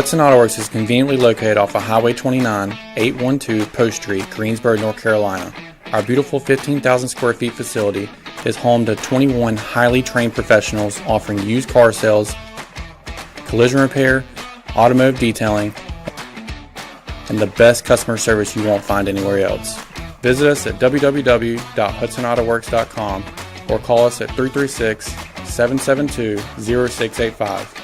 Hudson Auto Works is conveniently located off of Highway 29, 812 Post Street, Greensboro, North Carolina. Our beautiful 15,000 square feet facility is home to 21 highly trained professionals offering used car sales, collision repair, automotive detailing, and the best customer service you won't find anywhere else. Visit us at www.hudsonautoworks.com or call us at 336-772-0685.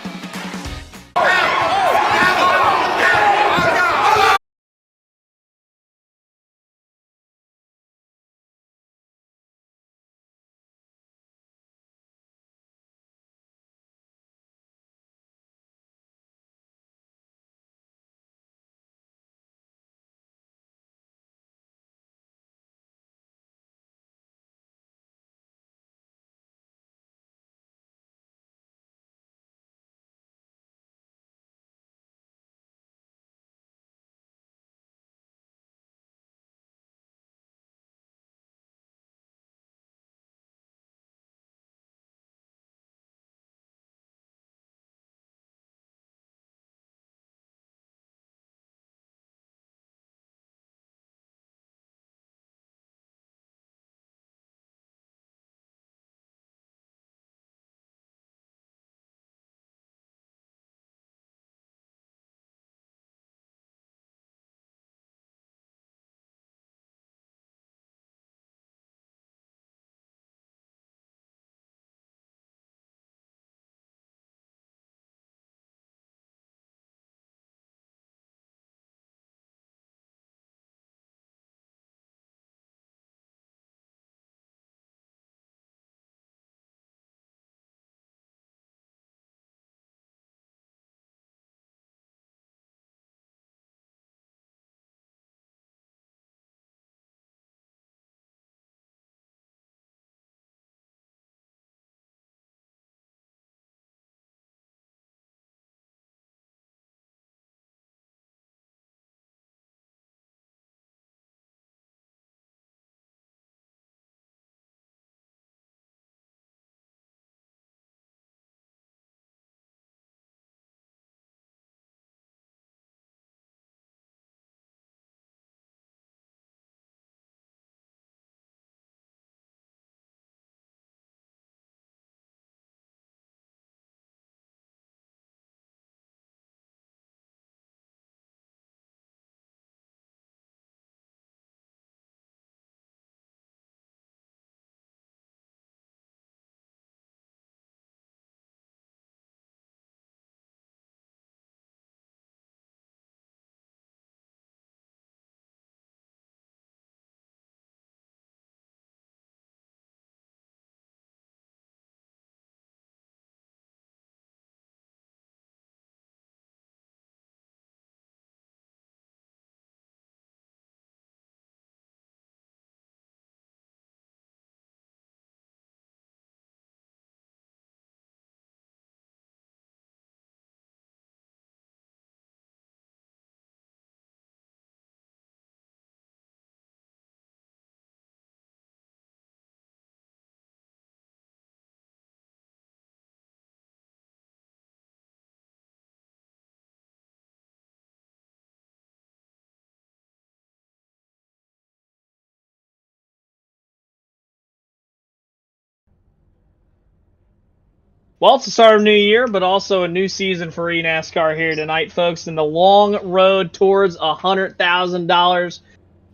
Well, it's the start of a new year, but also a new season for eNASCAR here tonight, folks. And the long road towards $100,000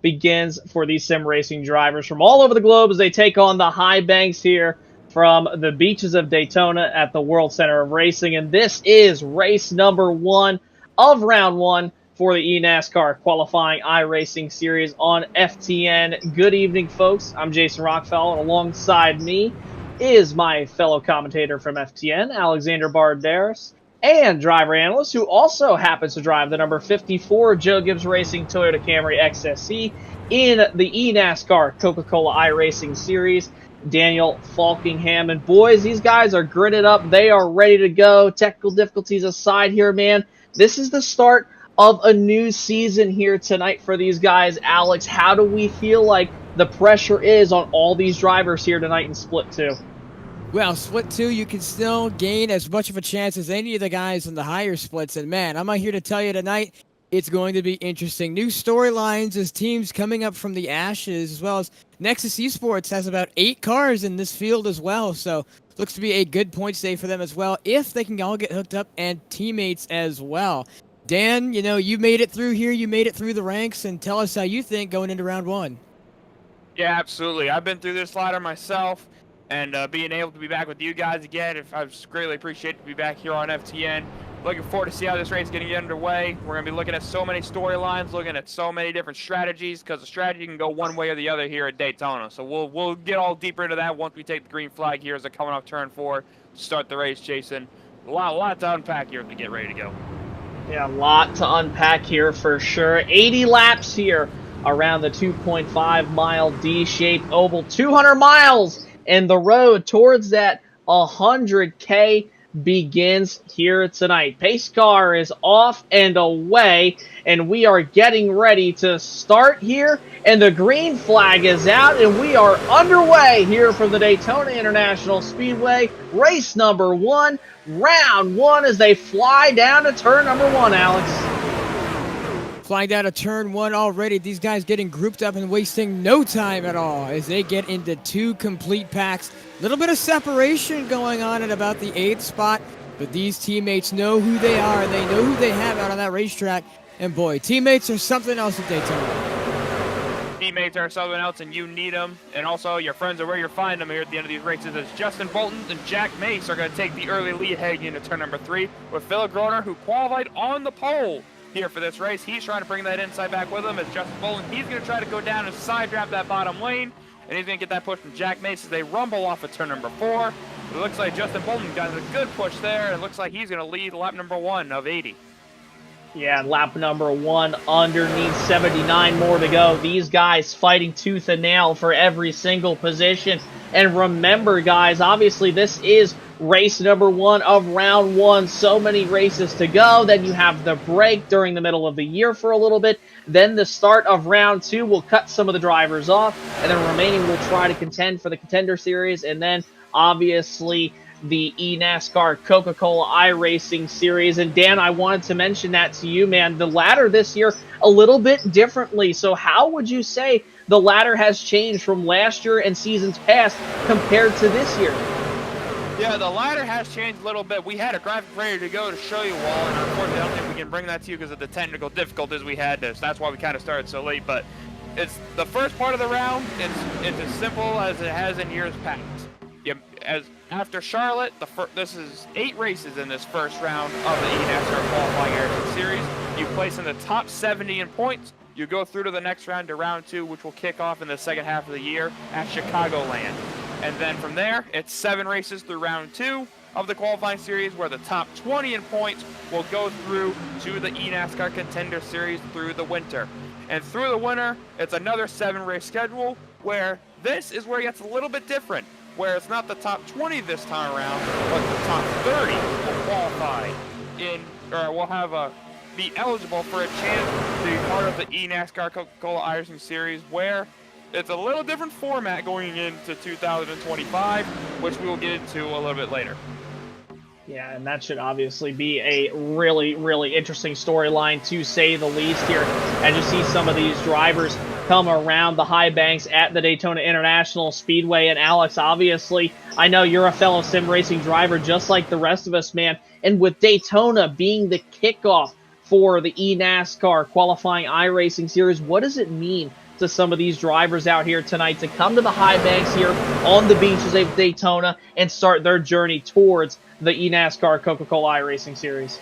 begins for these sim racing drivers from all over the globe as they take on the high banks here from the beaches of Daytona at the World Center of Racing. And this is race number 1 of round 1 for the eNASCAR qualifying iRacing series on FTN. Good evening, folks. I'm Jason Rockfell, and alongside me is my fellow commentator from FTN, Alexander Barderas, and driver analyst who also happens to drive the number 54 Joe Gibbs Racing Toyota Camry XSE in the eNASCAR Coca-Cola iRacing Series, Daniel Falkingham. And boys, these guys are gritted up. They are ready to go. Technical difficulties aside here, man. This is the start of a new season here tonight for these guys. Alex, how do we feel like the pressure is on all these drivers here tonight in Split 2? Well, split 2, you can still gain as much of a chance as any of the guys in the higher splits. And man, I'm not here to tell you tonight, it's going to be interesting. New storylines as teams coming up from the ashes, as well as Nexus Esports has about 8 cars in this field as well. So looks to be a good points day for them as well, if they can all get hooked up and teammates as well. Dan, you made it through here. You made it through the ranks, and tell us how you think going into round 1. Yeah, absolutely. I've been through this ladder myself, and being able to be back with you guys again, I greatly appreciate to be back here on FTN. Looking forward to see how this race is going to get underway. We're going to be looking at so many storylines, looking at so many different strategies, because the strategy can go one way or the other here at Daytona. So we'll get all deeper into that once we take the green flag here as they're coming off turn 4 to start the race, Jason. A lot to unpack here as we get ready to go. Yeah, a lot to unpack here for sure. 80 laps here around the 2.5-mile D-shaped oval. 200 miles and the road towards that 100K begins here tonight. Pace car is off and away, and we are getting ready to start here, and the green flag is out, and we are underway here from the Daytona International Speedway. Race number 1, round 1, as they fly down to turn number 1, Alex. Flying down to turn 1 already. These guys getting grouped up and wasting no time at all as they get into 2 complete packs. Little bit of separation going on at about the 8th spot, but these teammates know who they are. They know who they have out on that racetrack. And boy, teammates are something else at Daytona. Teammates are something else, and you need them. And also, your friends are where you find them here at the end of these races, as Justin Bolton and Jack Mace are going to take the early lead heading into turn number 3, with Phil Groner, who qualified on the pole here for this race. He's trying to bring that inside back with him as Justin Bolton. He's going to try to go down and side draft that bottom lane, and he's going to get that push from Jack Mace as they rumble off at turn number 4. It looks like Justin Bolton got a good push there. It looks like he's going to lead lap number 1 of 80. Yeah, lap number 1 underneath, 79 more to go. These guys fighting tooth and nail for every single position. And remember, guys, obviously this is race number 1 of round 1. So many races to go. Then you have the break during the middle of the year for a little bit. Then the start of round 2 will cut some of the drivers off. And then remaining will try to contend for the Contender Series. And then, obviously, the eNASCAR Coca-Cola iRacing Series. And Dan, I wanted to mention that to you, man. The ladder this year a little bit differently. So how would you say the ladder has changed from last year and seasons past compared to this year? Yeah, the ladder has changed a little bit. We had a graphic ready to go to show you all, and unfortunately I don't think we can bring that to you because of the technical difficulties we had. That's why we kind of started so late. But it's the first part of the round. It's as simple as it has in years past. After Charlotte, this is 8 races in this first round of the eNASCAR Qualifying iRacing Series. You place in the top 70 in points. You go through to the next round, to round 2, which will kick off in the second half of the year at Chicagoland. And then from there, it's 7 races through round 2 of the qualifying series, where the top 20 in points will go through to the eNASCAR Contender Series through the winter. And through the winter, it's another 7-race schedule, where this is where it gets a little bit different, where it's not the top 20 this time around, but the top 30 will qualify be eligible for a chance to be part of the eNASCAR Coca-Cola iRacing Series, where it's a little different format going into 2025, which we will get into a little bit later. Yeah, and that should obviously be a really, really interesting storyline, to say the least here, as you see some of these drivers come around the high banks at the Daytona International Speedway. And Alex, obviously, I know you're a fellow sim racing driver just like the rest of us, man. And with Daytona being the kickoff for the eNASCAR Qualifying iRacing Series, what does it mean to some of these drivers out here tonight to come to the high banks here on the beaches of Daytona and start their journey towards the eNASCAR Coca-Cola iRacing Series?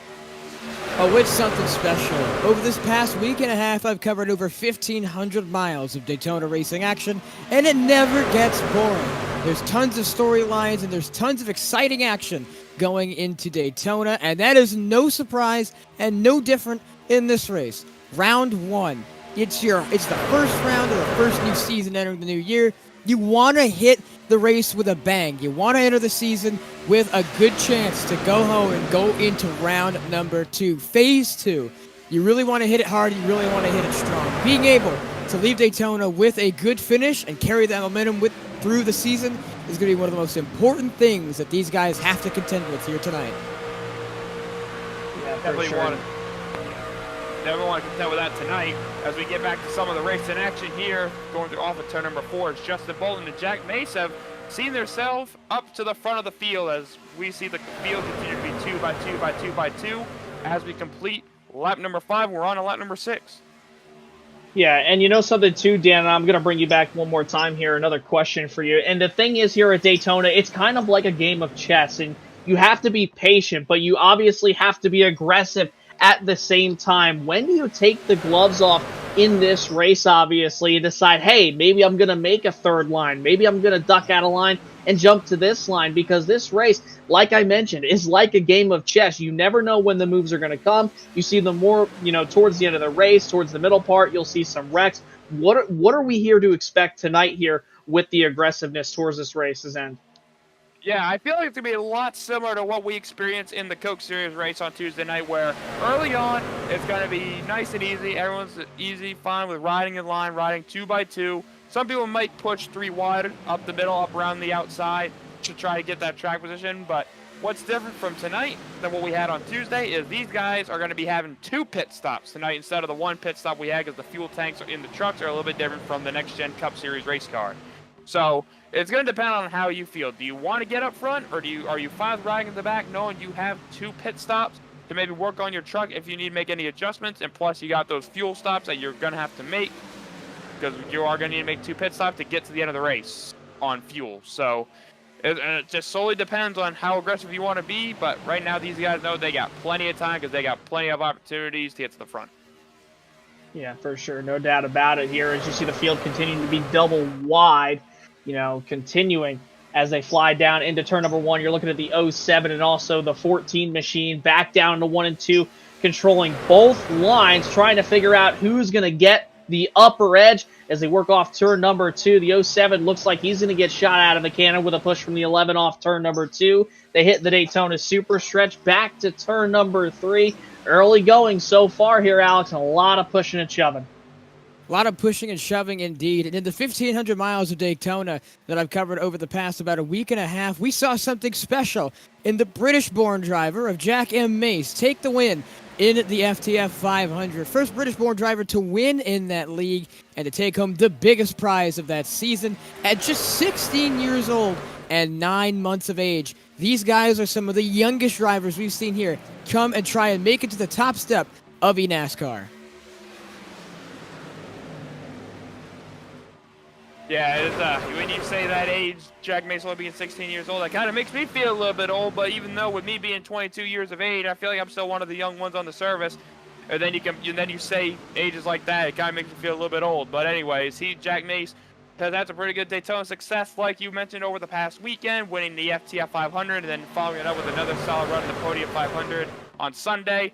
Oh, it's something special. Over this past week and a half, I've covered over 1,500 miles of Daytona racing action, and it never gets boring. There's tons of storylines, and there's tons of exciting action going into Daytona, and that is no surprise and no different in this race. Round 1. It's the first round of the first new season entering the new year. You want to hit the race with a bang. You want to enter the season with a good chance to go home and go into round number 2, phase 2. You really want to hit it hard. You really want to hit it strong. Being able to leave Daytona with a good finish and carry that momentum through the season is going to be one of the most important things that these guys have to contend with here tonight. Yeah, for Definitely sure. want to contend with that tonight. As we get back to some of the race in action here, going through off of turn number 4, it's Justin Bolton and Jack Mace have seen themselves up to the front of the field as we see the field continue to be 2 by 2 by 2 by 2. As we complete lap number 5, we're on to lap number 6. Yeah, and you know something too, Dan, and I'm going to bring you back one more time here, another question for you. And the thing is here at Daytona, it's kind of like a game of chess, and you have to be patient, but you obviously have to be aggressive at the same time. When do you take the gloves off in this race, obviously, and decide, hey, maybe I'm going to make a third line, maybe I'm going to duck out of line and jump to this line, because this race, like I mentioned, is like a game of chess. You never know when the moves are going to come. You see them more, towards the end of the race, towards the middle part, you'll see some wrecks. What are we here to expect tonight here with the aggressiveness towards this race's end? Yeah, I feel like it's going to be a lot similar to what we experienced in the Coke Series race on Tuesday night, where early on, it's going to be nice and easy. Everyone's easy, fine with riding in line, riding 2 by 2. Some people might push 3 wide, up the middle, up around the outside to try to get that track position. But what's different from tonight than what we had on Tuesday is these guys are going to be having 2 pit stops tonight instead of the 1 pit stop we had, because the fuel tanks in the trucks are a little bit different from the Next Gen Cup Series race car. So it's going to depend on how you feel. Do you want to get up front, or are you fine with riding in the back knowing you have 2 pit stops to maybe work on your truck if you need to make any adjustments? And plus, you got those fuel stops that you're going to have to make, because you are going to need to make 2 pit stops to get to the end of the race on fuel. So it just solely depends on how aggressive you want to be. But right now, these guys know they got plenty of time because they got plenty of opportunities to get to the front. Yeah, for sure. No doubt about it here as you see the field continuing to be double wide, continuing as they fly down into turn number 1. You're looking at the 07 and also the 14 machine back down to 1 and 2, controlling both lines, trying to figure out who's going to get the upper edge as they work off turn number 2. The 07 looks like he's going to get shot out of the cannon with a push from the 11 off turn number 2. They hit the Daytona super stretch back to turn number 3. Early going so far here, Alex, and a lot of pushing and shoving. A lot of pushing and shoving indeed. And in the 1,500 miles of Daytona that I've covered over the past about a week and a half, we saw something special in the British-born driver of Jack M. Mace take the win in the FTF 500. First British-born driver to win in that league and to take home the biggest prize of that season at just 16 years old and 9 months of age. These guys are some of the youngest drivers we've seen here come and try and make it to the top step of eNASCAR. Yeah, it's, when you say that age, Jack Mace only being 16 years old, that kind of makes me feel a little bit old, but even though with me being 22 years of age, I feel like I'm still one of the young ones on the service. And then you say ages like that, it kind of makes me feel a little bit old. But anyways, Jack Mace has had some pretty good Daytona success, like you mentioned, over the past weekend, winning the FTF 500 and then following it up with another solid run in the Podium 500 on Sunday.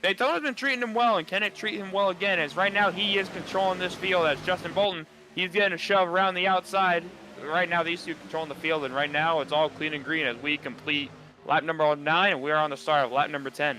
Daytona's been treating him well, and can it treat him well again? As right now he is controlling this field as Justin Bolton. He's getting a shove around the outside. Right now, these two controlling the field, and right now it's all clean and green as we complete lap number 9, and we are on the start of lap number 10.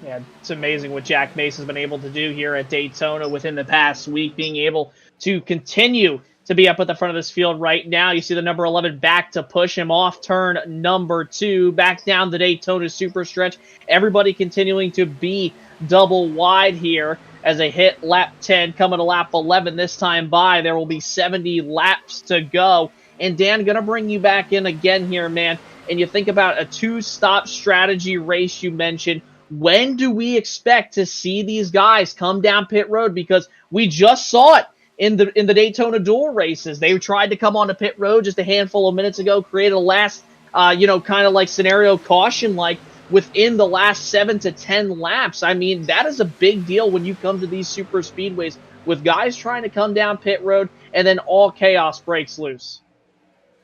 Yeah, it's amazing what Jack Mace has been able to do here at Daytona within the past week, being able to continue to be up at the front of this field right now. You see the number 11 back to push him off turn number 2, back down the Daytona super stretch. Everybody continuing to be double wide here as they hit lap 10, coming to lap 11 this time by. There will be 70 laps to go. And Dan, going to bring you back in again here, man. And you think about a 2-stop strategy race you mentioned. When do we expect to see these guys come down pit road? Because we just saw it in the Daytona dual races. They tried to come onto pit road just a handful of minutes ago, created a last, kind of like scenario caution, like within the last 7 to 10 laps. I mean, that is a big deal when you come to these super speedways with guys trying to come down pit road and then all chaos breaks loose.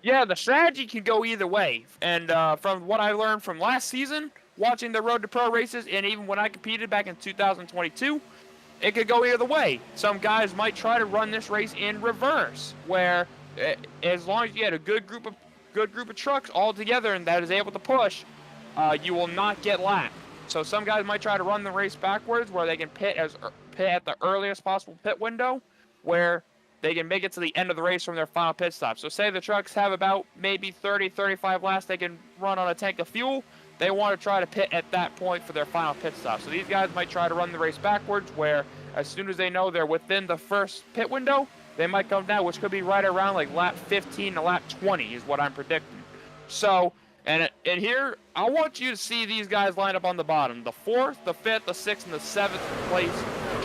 Yeah, the strategy can go either way. And from what I learned from last season, watching the Road to Pro races, and even when I competed back in 2022, it could go either way. Some guys might try to run this race in reverse, where as long as you had a good group of trucks all together and that is able to push, you will not get lapped. So some guys might try to run the race backwards, where they can pit at the earliest possible pit window, where they can make it to the end of the race from their final pit stop. So say the trucks have about maybe 30, 35 laps they can run on a tank of fuel. They want to try to pit at that point for their final pit stop. So these guys might try to run the race backwards, where as soon as they know they're within the first pit window, they might come down, which could be right around like lap 15 to lap 20 is what I'm predicting. So, and here, I want you to see these guys lined up on the bottom. The 4th, the 5th, the 6th, and the 7th place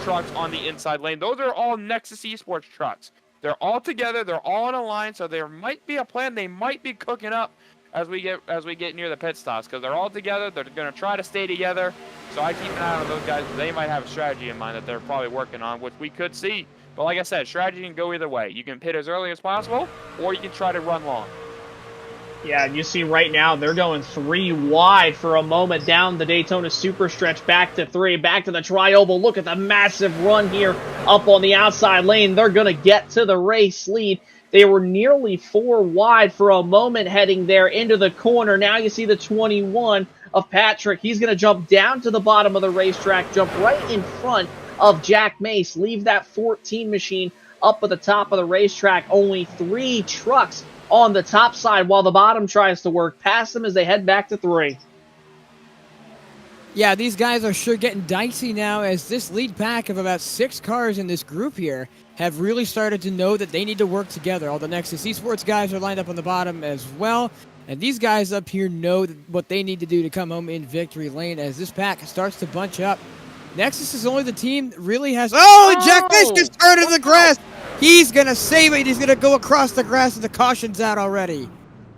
trucks on the inside lane. Those are all Nexus Esports trucks. They're all together. They're all in a line, so there might be a plan they might be cooking up as we get near the pit stops, because they're all together. They're going to try to stay together. So I keep an eye on those guys. They might have a strategy in mind that they're probably working on, which we could see. But like I said, strategy can go either way. You can pit as early as possible, or you can try to run long. Yeah, and you see right now they're going 3 wide for a moment down the Daytona Super Stretch, back to 3, back to the Tri-Oval. Look at the massive run here up on the outside lane. They're going to get to the race lead. They were nearly 4 wide for a moment heading there into the corner. Now you see the 21 of Patrick. He's going to jump down to the bottom of the racetrack, jump right in front of Jack Mace, leave that 14 machine up at the top of the racetrack. Only 3 trucks on the top side while the bottom tries to work past them as they head back to 3. Yeah, these guys are sure getting dicey now, as this lead pack of about 6 cars in this group here have really started to know that they need to work together. All the Nexus Esports guys are lined up on the bottom as well, and these guys up here know what they need to do to come home in victory lane as this pack starts to bunch up. Nexus is only the team that really has... Oh, Jack Mace gets turned into the grass! He's going to save it. He's going to go across the grass, and the caution's out already.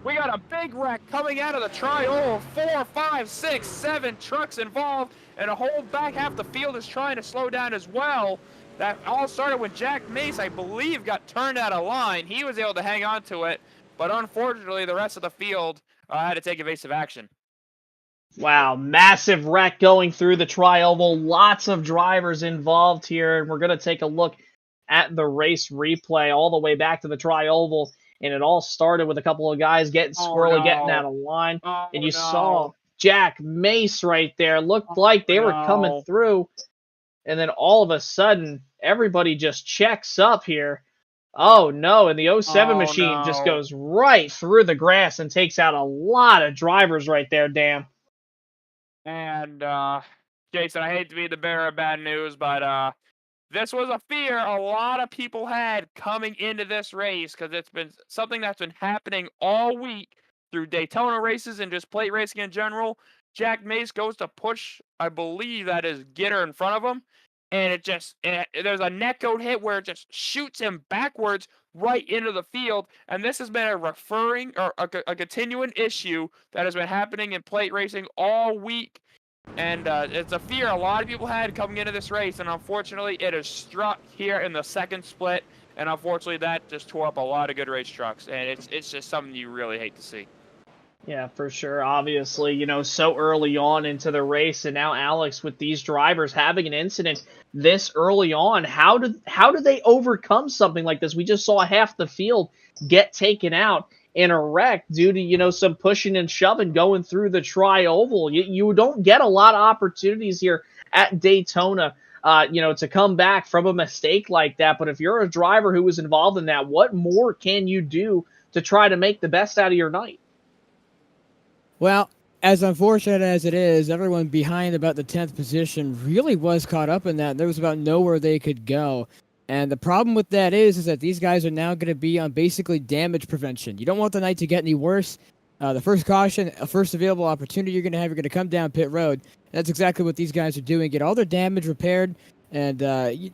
We got a big wreck coming out of the Tri-Oval. 4, 5, 6, 7 trucks involved, and a whole back half the field is trying to slow down as well. That all started when Jack Mace, I believe, got turned out of line. He was able to hang on to it, but unfortunately the rest of the field had to take evasive action. Wow, massive wreck going through the Tri-Oval. Lots of drivers involved here, and we're going to take a look at the race replay all the way back to the Tri-Oval, and it all started with a couple of guys getting squirrely, getting out of line, and you saw Jack Mace right there. Looked like they were coming through, and then all of a sudden, everybody just checks up here. Oh, no, and the 07 machine just goes right through the grass and takes out a lot of drivers right there, Dan. And, Jason, I hate to be the bearer of bad news, but this was a fear a lot of people had coming into this race, because it's been something that's been happening all week through Daytona races and just plate racing in general. Jack Mace goes to push, I believe that is Gitter in front of him, and there's a netcode hit where it just shoots him backwards right into the field. And this has been a continuing issue that has been happening in plate racing all week. And it's a fear a lot of people had coming into this race, and unfortunately it is struck here in the second split, and unfortunately that just tore up a lot of good race trucks, and it's just something you really hate to see. Yeah, for sure. Obviously, so early on into the race, and now Alex, with these drivers having an incident this early on, how do they overcome something like this? We just saw half the field get taken out in a wreck due to, some pushing and shoving going through the Tri-Oval. You don't get a lot of opportunities here at Daytona, to come back from a mistake like that. But if you're a driver who was involved in that, what more can you do to try to make the best out of your night? Well, as unfortunate as it is, everyone behind about the 10th position really was caught up in that. There was about nowhere they could go. And the problem with that is that these guys are now going to be on basically damage prevention. You don't want the night to get any worse. The first caution, a first available opportunity you're going to come down pit road. That's exactly what these guys are doing. Get all their damage repaired. And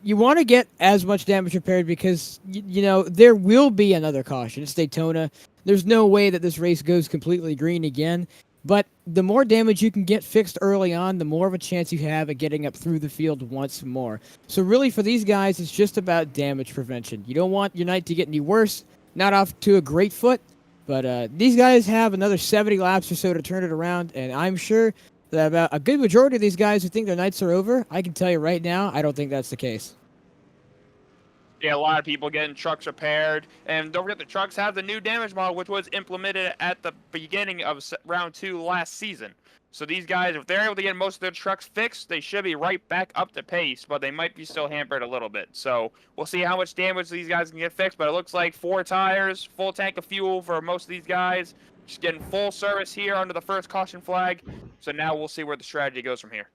you want to get as much damage repaired because, there will be another caution. It's Daytona. There's no way that this race goes completely green again. But the more damage you can get fixed early on, the more of a chance you have at getting up through the field once more. So really for these guys, it's just about damage prevention. You don't want your night to get any worse. Not off to a great foot, but these guys have another 70 laps or so to turn it around, and I'm sure that about a good majority of these guys who think their nights are over, I can tell you right now, I don't think that's the case. Yeah, a lot of people getting trucks repaired. And don't forget, the trucks have the new damage model, which was implemented at the beginning of round 2 last season. So these guys, if they're able to get most of their trucks fixed, they should be right back up to pace, but they might be still hampered a little bit. So we'll see how much damage these guys can get fixed, but it looks like 4 tires, full tank of fuel for most of these guys. Just getting full service here under the first caution flag. So now we'll see where the strategy goes from here.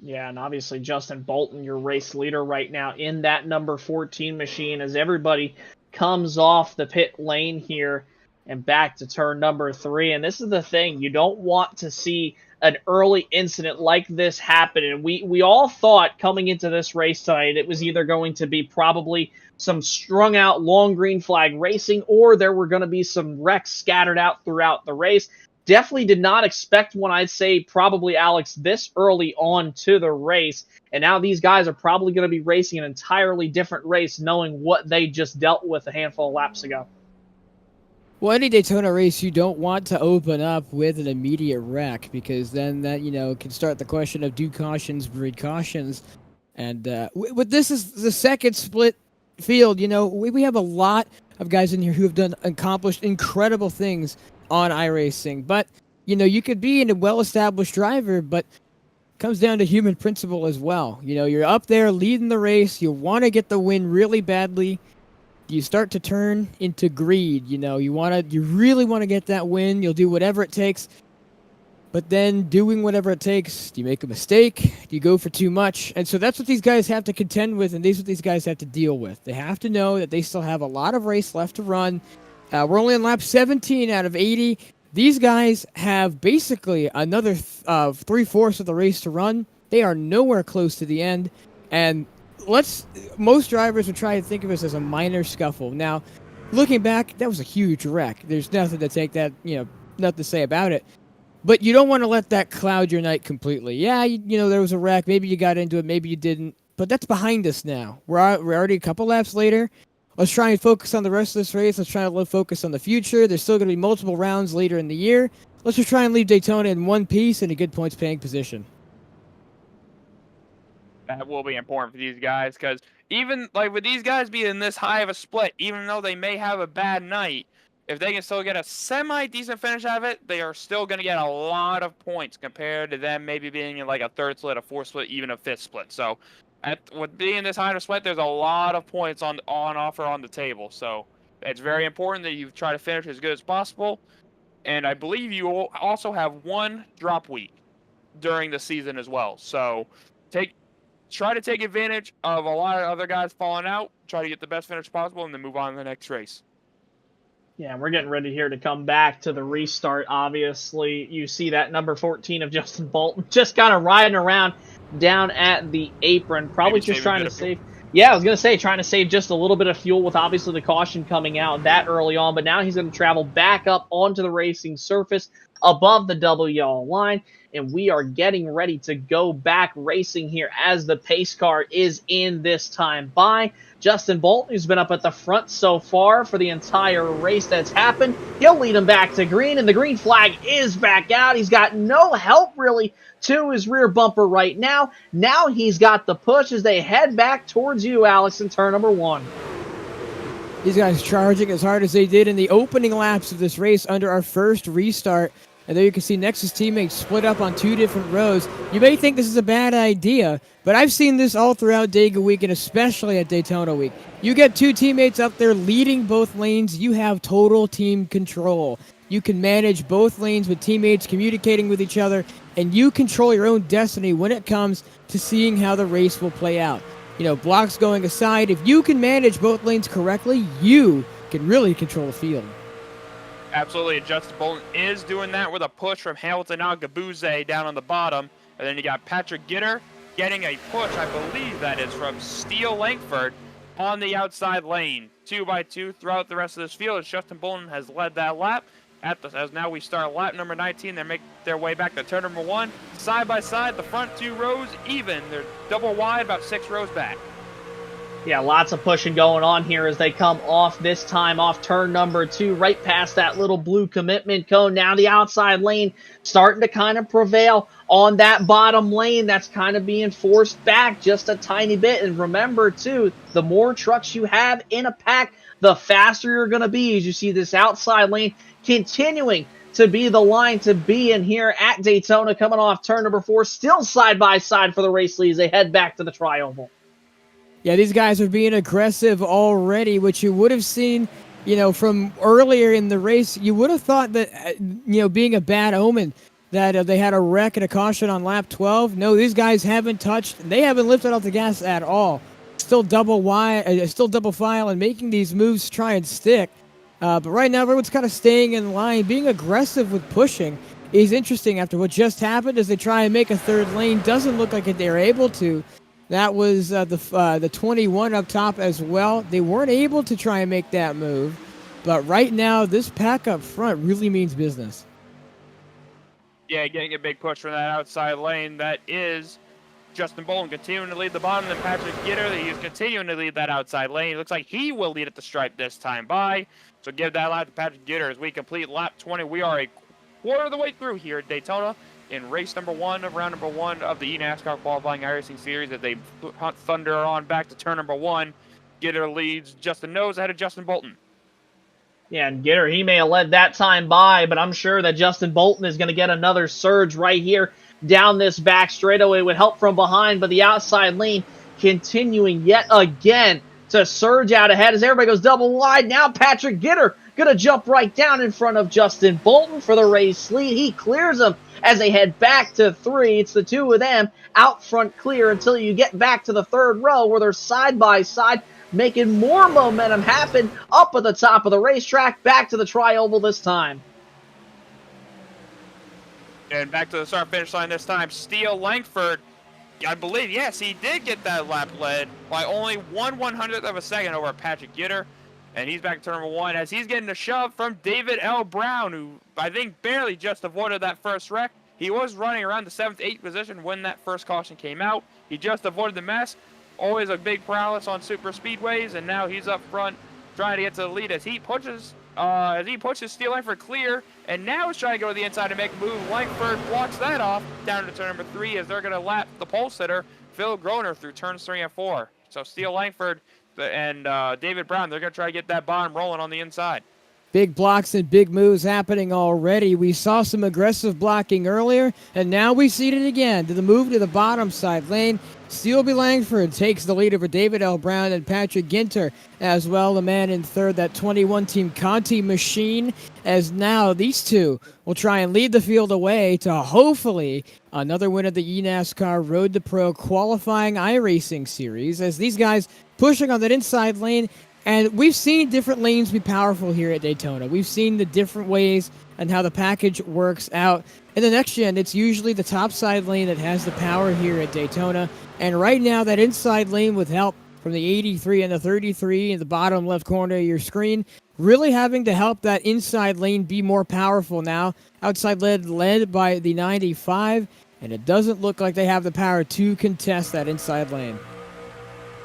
Yeah, and obviously Justin Bolton, your race leader right now in that number 14 machine, as everybody comes off the pit lane here and back to turn number 3. And this is the thing, you don't want to see an early incident like this happen. And we all thought coming into this race tonight, it was either going to be probably some strung out long green flag racing, or there were going to be some wrecks scattered out throughout the race. Definitely did not expect one, I'd say, probably, Alex, this early on to the race. And now these guys are probably going to be racing an entirely different race, knowing what they just dealt with a handful of laps ago. Well, any Daytona race, you don't want to open up with an immediate wreck, because then that, can start the question of do cautions breed cautions. And with this is the second split field, we have a lot of guys in here who have accomplished incredible things on iRacing. But, you could be a well-established driver, but it comes down to human principle as well. You're up there leading the race. You want to get the win really badly. You start to turn into greed. You really want to get that win. You'll do whatever it takes. But then doing whatever it takes, do you make a mistake? Do you go for too much? And so that's what these guys have to contend with, and these are what these guys have to deal with. They have to know that they still have a lot of race left to run. We're only on lap 17 out of 80. These guys have basically another 3/4 of the race to run. They are nowhere close to the end. And most drivers would try to think of this as a minor scuffle. Now, looking back, that was a huge wreck. There's nothing to take that, nothing to say about it. But you don't want to let that cloud your night completely. Yeah, there was a wreck. Maybe you got into it. Maybe you didn't. But that's behind us now. We're already a couple laps later. Let's try and focus on the rest of this race. Let's try and focus on the future. There's still going to be multiple rounds later in the year. Let's just try and leave Daytona in one piece in a good points-paying position. That will be important for these guys, because even with these guys being this high of a split, even though they may have a bad night, if they can still get a semi-decent finish out of it, they are still going to get a lot of points compared to them maybe being in a third split, a fourth split, even a fifth split. So with being this high of a split, there's a lot of points on offer on the table. So it's very important that you try to finish as good as possible. And I believe you also have one drop week during the season as well. So try to take advantage of a lot of other guys falling out, try to get the best finish possible, and then move on to the next race. Yeah, we're getting ready here to come back to the restart. Obviously, you see that number 14 of Justin Bolton just kind of riding around down at the apron, probably just trying to save. Yeah, I was going to say, trying to save just a little bit of fuel with obviously the caution coming out that early on, but now he's going to travel back up onto the racing surface above the double yellow line, and we are getting ready to go back racing here as the pace car is in this time by Justin Bolton, who's been up at the front so far for the entire race that's happened. He'll lead him back to green, and the green flag is back out. He's got no help really to his rear bumper right now. Now he's got the push as they head back towards you, Alex, in turn number 1. These guys charging as hard as they did in the opening laps of this race under our first restart. And there you can see Nexus teammates split up on 2 different rows. You may think this is a bad idea, but I've seen this all throughout Dayga Week and especially at Daytona Week. You get 2 teammates up there leading both lanes, you have total team control. You can manage both lanes with teammates communicating with each other, and you control your own destiny when it comes to seeing how the race will play out. Blocks going aside, if you can manage both lanes correctly, you can really control the field. Absolutely, and Justin Bolton is doing that with a push from Hamilton Algabuze down on the bottom. And then you got Patrick Gitter getting a push, I believe that is from Steele Langford, on the outside lane. 2x2 throughout the rest of this field as Justin Bolton has led that lap. As now we start lap number 19, they make their way back to turn number 1. Side by side, the front 2 rows even. They're double wide, about 6 rows back. Yeah, lots of pushing going on here as they come off, this time off turn number 2, right past that little blue commitment cone. Now the outside lane starting to kind of prevail on that bottom lane. That's kind of being forced back just a tiny bit. And remember, too, the more trucks you have in a pack, the faster you're going to be as you see this outside lane continuing to be the line to be in here at Daytona, coming off turn number 4, still side by side for the race lead as they head back to the tri-oval. Yeah, these guys are being aggressive already, which you would have seen, from earlier in the race. You would have thought that, being a bad omen, that they had a wreck and a caution on lap 12. No, these guys haven't touched. They haven't lifted off the gas at all. Still double file and making these moves to try and stick. But right now, everyone's kind of staying in line. Being aggressive with pushing is interesting after what just happened as they try and make a third lane. Doesn't look like they're able to. That was the 21 up top as well. They weren't able to try and make that move. But right now, this pack up front really means business. Yeah, getting a big push from that outside lane. That is Justin Bolton continuing to lead the bottom. Then Patrick Gitter, he's continuing to lead that outside lane. It looks like he will lead at the stripe this time by. So give that lap to Patrick Gitter as we complete lap 20. We are a quarter of the way through here at Daytona in race number 1 of round number 1 of the eNASCAR qualifying iRacing series as they hunt thunder on back to turn number 1. Gitter leads Justin Nose ahead of Justin Bolton. Yeah, and Gitter, he may have led that time by, but I'm sure that Justin Bolton is going to get another surge right here down this back straightaway with help from behind, but the outside lane continuing yet again to surge out ahead as everybody goes double wide. Now Patrick Gitter going to jump right down in front of Justin Bolton for the race lead. He clears them as they head back to 3. It's the two of them out front clear until you get back to the third row where they're side by side, making more momentum happen up at the top of the racetrack, back to the tri-oval this time. And back to the start-finish line this time. Steele Langford, I believe, yes, he did get that lap led by only 1/100th of a second over Patrick Gitter. And he's back to turn number 1 as he's getting a shove from David L. Brown, who I think barely just avoided that first wreck. He was running around the 7th, 8th position when that first caution came out. He just avoided the mess. Always a big prowess on super speedways, and now he's up front trying to get to the lead as he pushes Steele Langford clear, and now he's trying to go to the inside to make a move. Langford blocks that off down to turn number 3 as they're going to lap the pole sitter, Phil Groner, through turns 3 and 4. So Steele Langford and David Brown, they're going to try to get that bottom rolling on the inside. Big blocks and big moves happening already. We saw some aggressive blocking earlier, and now we see it again to the move to the bottom side lane. Steele B. Langford takes the lead over David L. Brown and Patrick Ginter as well, the man in third, that 21 Team Conti machine, as now these two will try and lead the field away to hopefully another win of the eNASCAR Road to Pro qualifying iRacing series, as these guys pushing on that inside lane. And we've seen different lanes be powerful here at Daytona. We've seen the different ways and how the package works out. In the next gen, it's usually the top side lane that has the power here at Daytona. And right now, that inside lane with help from the 83 and the 33 in the bottom left corner of your screen, really having to help that inside lane be more powerful now. Outside led by the 95, and it doesn't look like they have the power to contest that inside lane.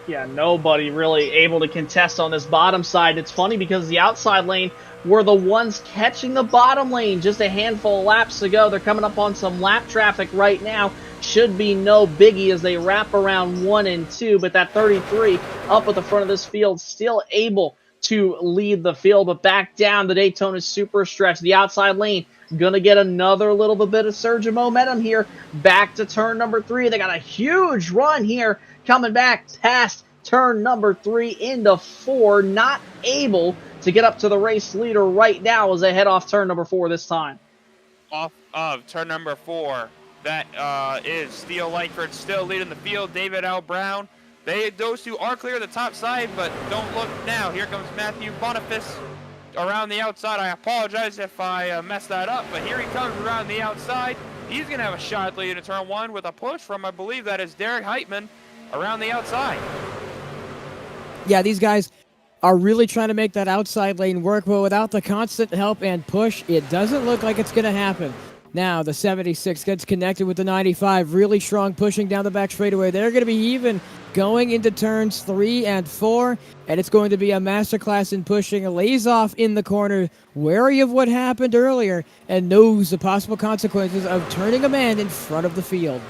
Yeah, nobody really able to contest on this bottom side. It's funny because the outside lane were the ones catching the bottom lane just a handful of laps ago. They're coming up on some lap traffic right now. Should be no biggie as they wrap around 1 and 2, but that 33 up at the front of this field still able to lead the field. But back down the Daytona super stretch, the outside lane gonna get another little bit of surge of momentum here. Back to turn number 3. They got a huge run here coming back past turn number 3 into 4. Not able to get up to the race leader right now as they head off turn number 4 this time. Off of turn number 4. That is Steele Langford still leading the field. David L. Brown. Those two are clear the top side, but don't look now. Here comes Matthew Boniface around the outside. I apologize if I messed that up, but here he comes around the outside. He's going to have a shot at leading to turn 1 with a push from, I believe that is Derek Heitman around the outside. Yeah, these guys are really trying to make that outside lane work, but without the constant help and push, it doesn't look like it's going to happen. Now, the 76 gets connected with the 95, really strong pushing down the back straightaway. They're going to be even going into turns 3 and 4, and it's going to be a masterclass in pushing. Lays off in the corner, wary of what happened earlier, and knows the possible consequences of turning a man in front of the field.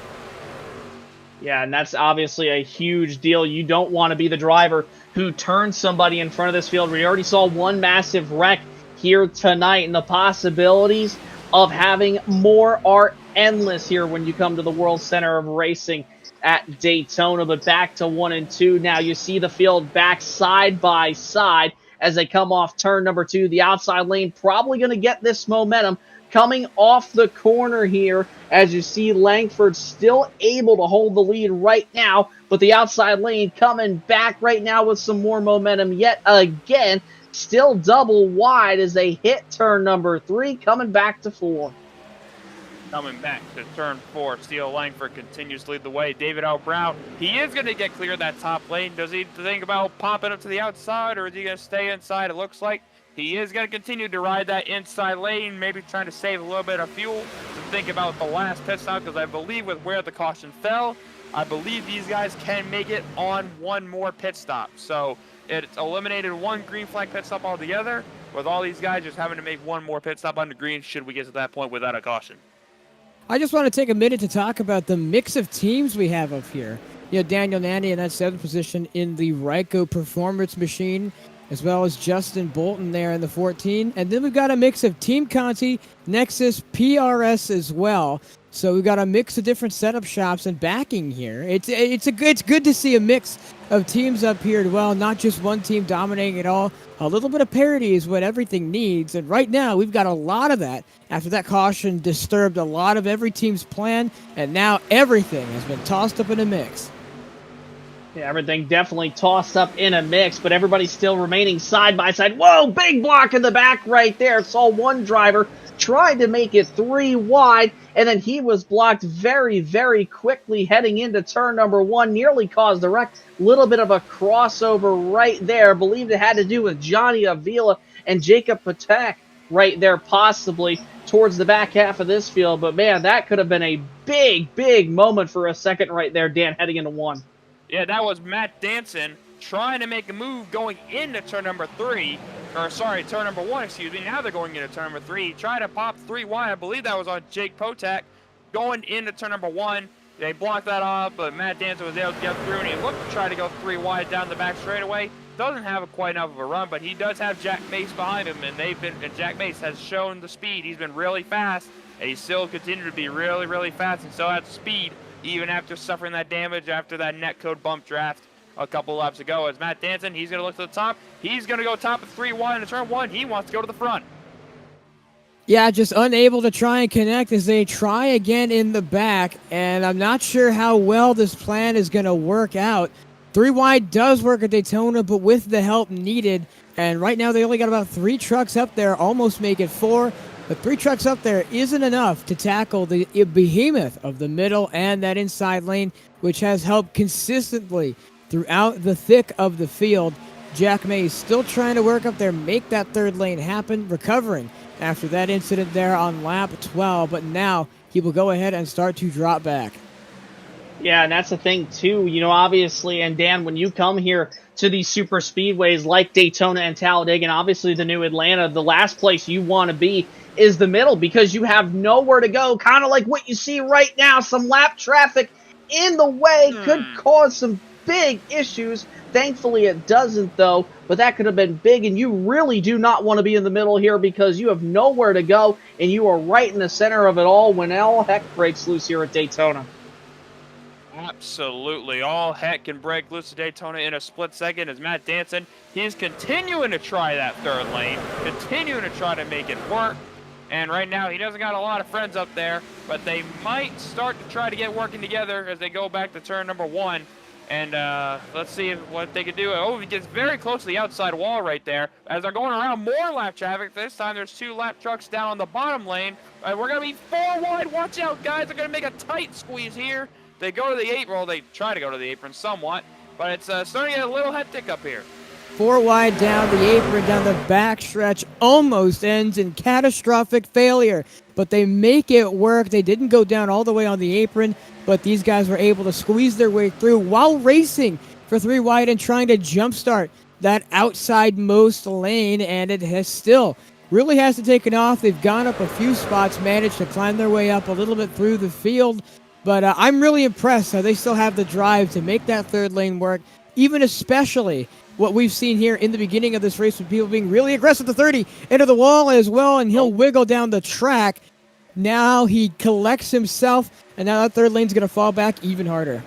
Yeah, and that's obviously a huge deal. You don't want to be the driver who turns somebody in front of this field. We already saw one massive wreck here tonight, and the possibilities of having more are endless here when you come to the World Center of Racing at Daytona. But back to 1 and 2 now. You see the field back side by side as they come off turn number 2. The outside lane probably going to get this momentum coming off the corner here, as you see Langford still able to hold the lead right now, but the outside lane coming back right now with some more momentum yet again. Still double wide as they hit turn number 3, coming back to 4. Coming back to turn 4, Steele Langford continues to lead the way. David L. Brown, he is going to get clear of that top lane. Does he think about popping up to the outside, or is he going to stay inside? It looks like he is going to continue to ride that inside lane, maybe trying to save a little bit of fuel to think about the last pit stop, because I believe with where the caution fell, I believe these guys can make it on one more pit stop. So it's eliminated one green flag pit stop altogether, with all these guys just having to make one more pit stop on the green should we get to that point without a caution. I just want to take a minute to talk about the mix of teams we have up here. You know, Daniel Nanny in that 7th position in the Ryko Performance Machine, as well as Justin Bolton there in the 14. And then we've got a mix of Team Conti, Nexus, PRS as well. So we've got a mix of different setup shops and backing here. It's good to see a mix of teams up here as well, not just one team dominating it all. A little bit of parity is what everything needs, and right now we've got a lot of that after that caution disturbed a lot of every team's plan, and now everything has been tossed up in a mix. Yeah, everything definitely tossed up in a mix, but everybody's still remaining side by side. Whoa, big block in the back right there. Saw one driver tried to make it 3 wide, and then he was blocked very, very quickly heading into turn number 1. Nearly caused a wreck. Little bit of a crossover right there. Believed it had to do with Johnny Avila and Jacob Patek right there, possibly towards the back half of this field. But, man, that could have been a big, big moment for a second right there, Dan, heading into 1. Yeah, that was Matt Danson trying to make a move going into turn number 3. Or, sorry, turn number 1, excuse me. Now they're going into turn number 3. Trying to pop 3 wide. I believe that was on Jake Potak going into turn number 1. They blocked that off, but Matt Danson was able to get through, and he looked to try to go 3 wide down the back straightaway. Doesn't have quite enough of a run, but he does have Jack Mace behind him, and Jack Mace has shown the speed. He's been really fast, and he still continued to be really, really fast, and still has speed, even after suffering that damage after that netcode bump draft a couple laps ago. As Matt Danson, he's going to look to the top. He's going to go top of 3 wide in turn 1. He wants to go to the front. Yeah, just unable to try and connect as they try again in the back, and I'm not sure how well this plan is going to work out. 3 wide does work at Daytona, but with the help needed, and right now they only got about 3 trucks up there, almost make it 4, but 3 trucks up there isn't enough to tackle the behemoth of the middle and that inside lane, which has helped consistently throughout the thick of the field. Jack Mays still trying to work up there, make that 3rd lane happen, recovering after that incident there on lap 12, but now he will go ahead and start to drop back. Yeah, and that's the thing, too. You know, obviously, and Dan, when you come here to these super speedways like Daytona and Talladega, and obviously the new Atlanta, the last place you want to be is the middle, because you have nowhere to go, kind of like what you see right now. Some lap traffic in the way could cause some big issues. Thankfully, it doesn't, though, but that could have been big, and you really do not want to be in the middle here because you have nowhere to go, and you are right in the center of it all when all heck breaks loose here at Daytona. Absolutely. All heck can break loose at Daytona in a split second as Matt Danson, he's continuing to try that 3rd lane, continuing to try to make it work. And right now, he doesn't got a lot of friends up there, but they might start to try to get working together as they go back to turn number 1. And let's see what they can do. Oh, he gets very close to the outside wall right there. As they're going around more lap traffic, this time there's 2 lap trucks down on the bottom lane. We're going to be 4 wide. Watch out, guys. They're going to make a tight squeeze here. They go to the apron. Well, they try to go to the apron somewhat, but it's starting to get a little hectic up here. 4 wide down the apron, down the back stretch, almost ends in catastrophic failure. But they make it work. They didn't go down all the way on the apron, but these guys were able to squeeze their way through while racing for 3 wide and trying to jumpstart that outside most lane, and it has still really hasn't taken off. They've gone up a few spots, managed to climb their way up a little bit through the field, but I'm really impressed how they still have the drive to make that 3rd lane work, even especially what we've seen here in the beginning of this race with people being really aggressive to 30 into the wall as well, and he'll wiggle down the track. Now he collects himself, and now that third lane's going to fall back even harder.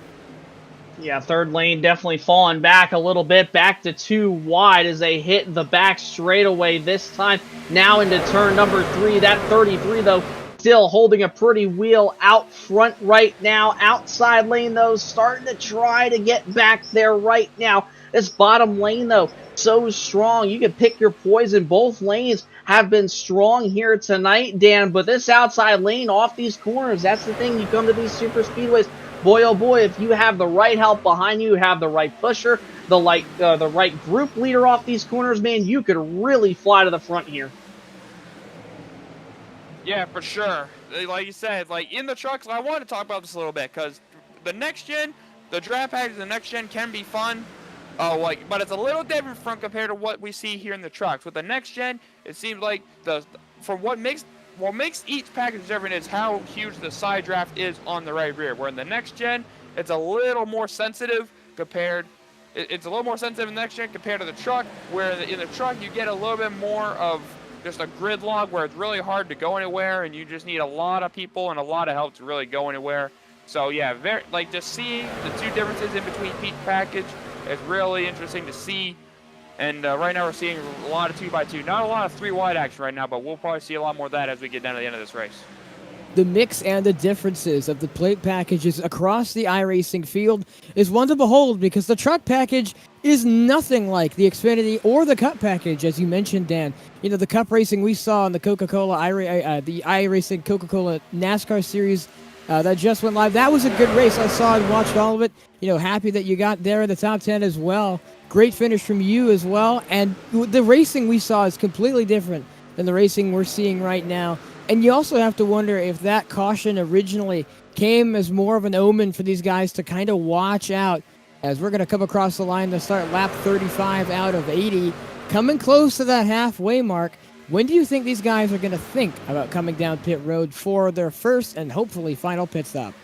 Yeah, third lane definitely falling back a little bit, back to 2 wide as they hit the back straightaway this time. Now into turn number 3. That 33, though, still holding a pretty wheel out front right now. Outside lane, though, starting to try to get back there right now. This bottom lane, though, so strong. You can pick your poison. Both lanes have been strong here tonight, Dan, but this outside lane off these corners, that's the thing. You come to these super speedways, boy, oh boy, if you have the right help behind you, have the right pusher, the right group leader off these corners, man, you could really fly to the front here. Yeah, for sure. Like you said, like in the trucks, I want to talk about this a little bit because the next gen, the draft package of the next gen can be fun. But it's a little different from compared to what we see here in the trucks. With the next gen, it seems like what makes each package different is how huge the side draft is on the right rear. Where in the next gen, it's a little more sensitive compared. It's a little more sensitive in the next gen compared to the truck. Where in the truck you get a little bit more of just a gridlock where it's really hard to go anywhere, and you just need a lot of people and a lot of help to really go anywhere. So yeah, just seeing the two differences in between each package is really interesting to see. And right now we're seeing a lot of 2x2. Not a lot of 3 wide action right now, but we'll probably see a lot more of that as we get down to the end of this race. The mix and the differences of the plate packages across the iRacing field is one to behold because the truck package is nothing like the Xfinity or the Cup package, as you mentioned, Dan. You know, the Cup racing we saw in the the iRacing Coca-Cola NASCAR Series that just went live. That was a good race. I saw and watched all of it. You know, happy that you got there in the top 10 as well. Great finish from you as well. And the racing we saw is completely different than the racing we're seeing right now. And you also have to wonder if that caution originally came as more of an omen for these guys to kind of watch out as we're going to come across the line to start lap 35 out of 80, coming close to that halfway mark. When do you think these guys are going to think about coming down pit road for their first and hopefully final pit stop?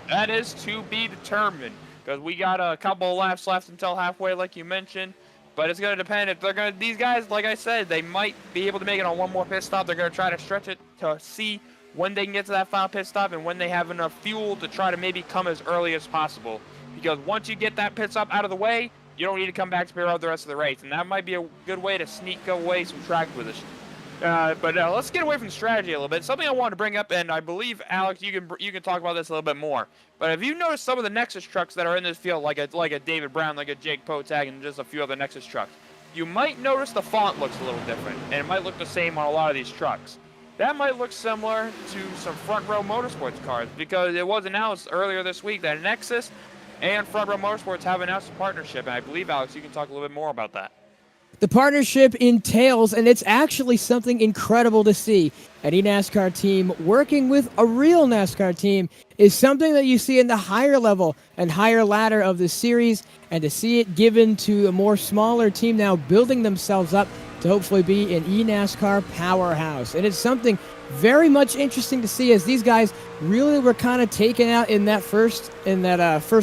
That is to be determined because we got a couple of laps left until halfway, like you mentioned. But it's going to depend if they're going to. These guys, like I said, they might be able to make it on one more pit stop. They're going to try to stretch it to see when they can get to that final pit stop and when they have enough fuel to try to maybe come as early as possible. Because once you get that pit stop out of the way, you don't need to come back to pit road the rest of the race, and that might be a good way to sneak away some track position. But let's get away from the strategy a little bit. Something I wanted to bring up, and I believe Alex, you can talk about this a little bit more. But have you noticed some of the Nexus trucks that are in this field, like a David Brown, like a Jake Potag, and just a few other Nexus trucks? You might notice the font looks a little different, and it might look the same on a lot of these trucks. That might look similar to some Front Row Motorsports cars, because it was announced earlier this week that Nexus and Front Row Motorsports have announced a partnership, and I believe, Alex, you can talk a little bit more about that. The partnership entails, and it's actually something incredible to see, an eNASCAR team working with a real NASCAR team is something that you see in the higher level and higher ladder of the series, and to see it given to a more smaller team now building themselves up to hopefully be an eNASCAR powerhouse. And it's something very much interesting to see as these guys really were kind of taken out in that first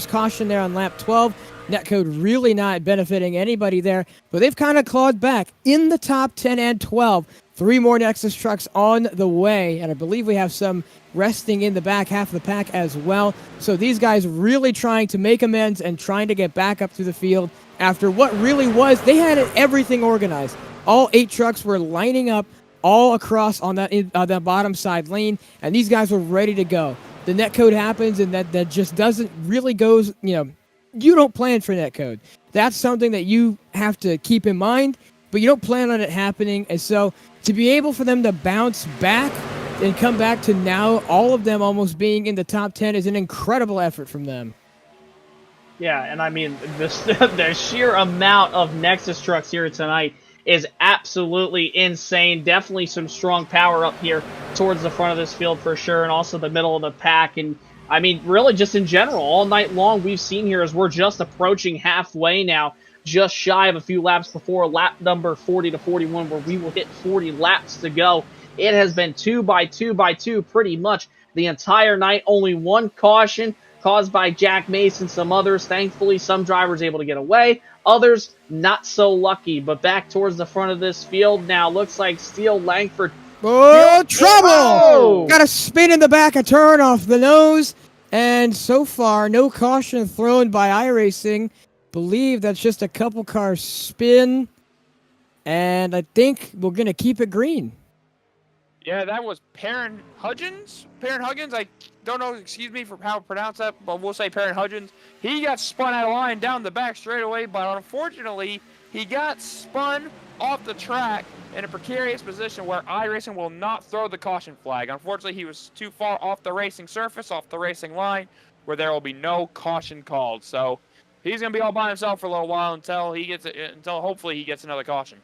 caution there on lap 12. Netcode really not benefiting anybody there, but they've kind of clawed back in the top 10 and 12. 3 more Nexus trucks on the way, and I believe we have some resting in the back half of the pack as well. So these guys really trying to make amends and trying to get back up to the field after what really was, they had everything organized. All 8 trucks were lining up all across on that bottom side lane, and these guys were ready to go. The netcode happens, and that just doesn't really goes, you don't plan for netcode. That's something that you have to keep in mind, but you don't plan on it happening. And so to be able for them to bounce back and come back to now all of them almost being in the top 10 is an incredible effort from them. Yeah, and I mean, the sheer amount of Nexus trucks here tonight is absolutely insane. Definitely some strong power up here towards the front of this field for sure, and also the middle of the pack. And I mean, really just in general, all night long we've seen here as we're just approaching halfway now, just shy of a few laps before lap number 40 to 41, where we will hit 40 laps to go. It has been 2 by 2 by 2 pretty much the entire night. Only one caution caused by Jack Mason, some others. Thankfully, some drivers able to get away. Others not so lucky. But back towards the front of this field now, looks like Steele Langford Oh, trouble! Oh! Got a spin in the back, a turn off the nose. And so far, no caution thrown by iRacing. Believe that's just a couple car spin. And I think we're going to keep it green. Yeah, that was Perrin Hudgens. Perrin Hudgens, I don't know, excuse me for how to pronounce that, but we'll say Perrin Hudgens. He got spun out of line down the back straightaway, but unfortunately, he got spun off the track in a precarious position where iRacing will not throw the caution flag. Unfortunately, he was too far off the racing surface, off the racing line, where there will be no caution called. So he's going to be all by himself for a little while until hopefully he gets another caution.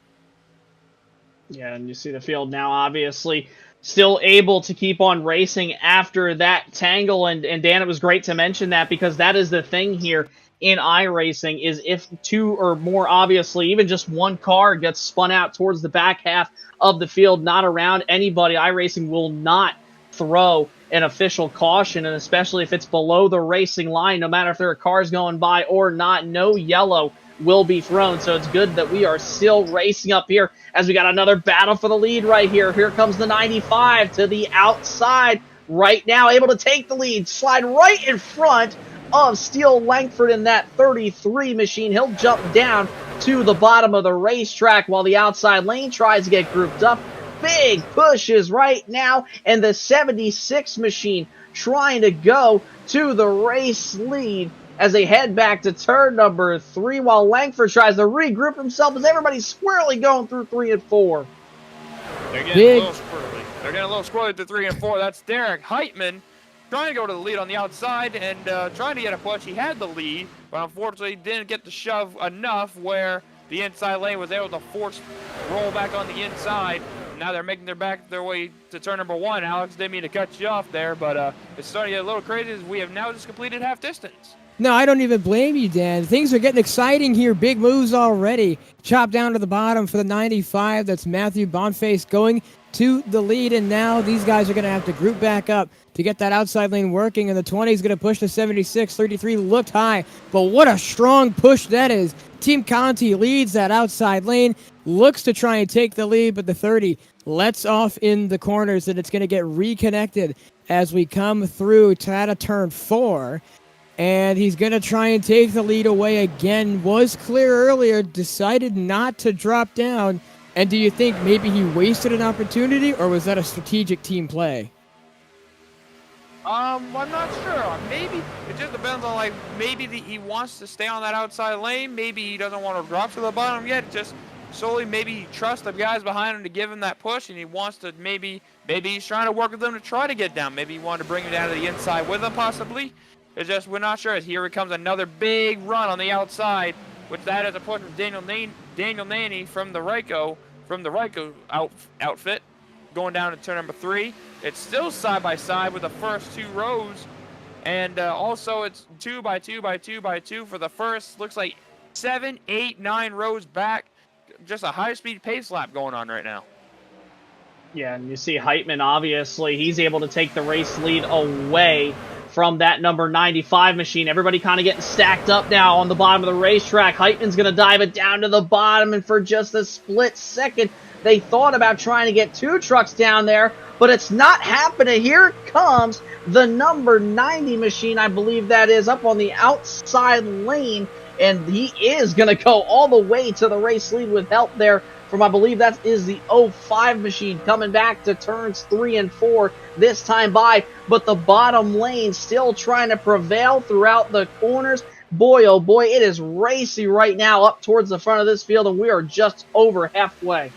Yeah, and you see the field now, obviously, still able to keep on racing after that tangle. And Dan, it was great to mention that, because that is the thing here in iRacing, is if two or more, obviously, even just one car gets spun out towards the back half of the field, not around anybody, iRacing will not throw an official caution, and especially if it's below the racing line, no matter if there are cars going by or not, no yellow will be thrown. So it's good that we are still racing up here as we got another battle for the lead right here. Here comes the 95 to the outside right now, able to take the lead, slide right in front of Steele Langford in that 33 machine. He'll jump down to the bottom of the racetrack while the outside lane tries to get grouped up. Big pushes right now, and the 76 machine trying to go to the race lead as they head back to turn number 3, while Langford tries to regroup himself as everybody's squarely going through 3 and 4. They're getting a little squirrely. They're getting a little squirrely to 3 and 4. That's Derek Heitman trying to go to the lead on the outside and trying to get a push. He had the lead, but unfortunately didn't get the shove enough where the inside lane was able to force roll back on the inside. Now they're making their way to turn number 1. Alex, didn't mean to cut you off there, but it's starting to get a little crazy as we have now just completed half distance. No, I don't even blame you, Dan. Things are getting exciting here. Big moves already. Chop down to the bottom for the 95. That's Matthew Boniface going to the lead, and now these guys are going to have to group back up to get that outside lane working, and the 20 is going to push to 76. 33 looked high, but what a strong push that is. Team Conti leads that outside lane, looks to try and take the lead, but the 30 lets off in the corners, and it's going to get reconnected as we come through to turn 4. And he's going to try and take the lead away again. Was clear earlier, decided not to drop down. And do you think maybe he wasted an opportunity, or was that a strategic team play? I'm not sure. Maybe it just depends on, maybe he wants to stay on that outside lane. Maybe he doesn't want to drop to the bottom yet. Just solely maybe he trusts the guys behind him to give him that push, and he wants to maybe he's trying to work with them to try to get down. Maybe he wanted to bring him down to the inside with him, possibly. It's just we're not sure. Here comes another big run on the outside, which that is a push from Daniel Naney from the Ryko outfit, going down to turn number 3. It's still side by side with the first 2 rows, and also it's 2 by 2 by 2 by 2 for the first. Looks like 7, 8, 9 rows back. Just a high-speed pace lap going on right now. Yeah, and you see Heitman, obviously, he's able to take the race lead away from that number 95 machine. Everybody kind of getting stacked up now on the bottom of the racetrack. Heitman's going to dive it down to the bottom, and for just a split second, they thought about trying to get 2 trucks down there, but it's not happening. Here comes the number 90 machine, I believe that is, up on the outside lane, and he is going to go all the way to the race lead with help there from, I believe that is the 05 machine, coming back to turns 3 and 4 this time by, but the bottom lane still trying to prevail throughout the corners. Boy, oh boy, it is racy right now up towards the front of this field, and we are just over halfway.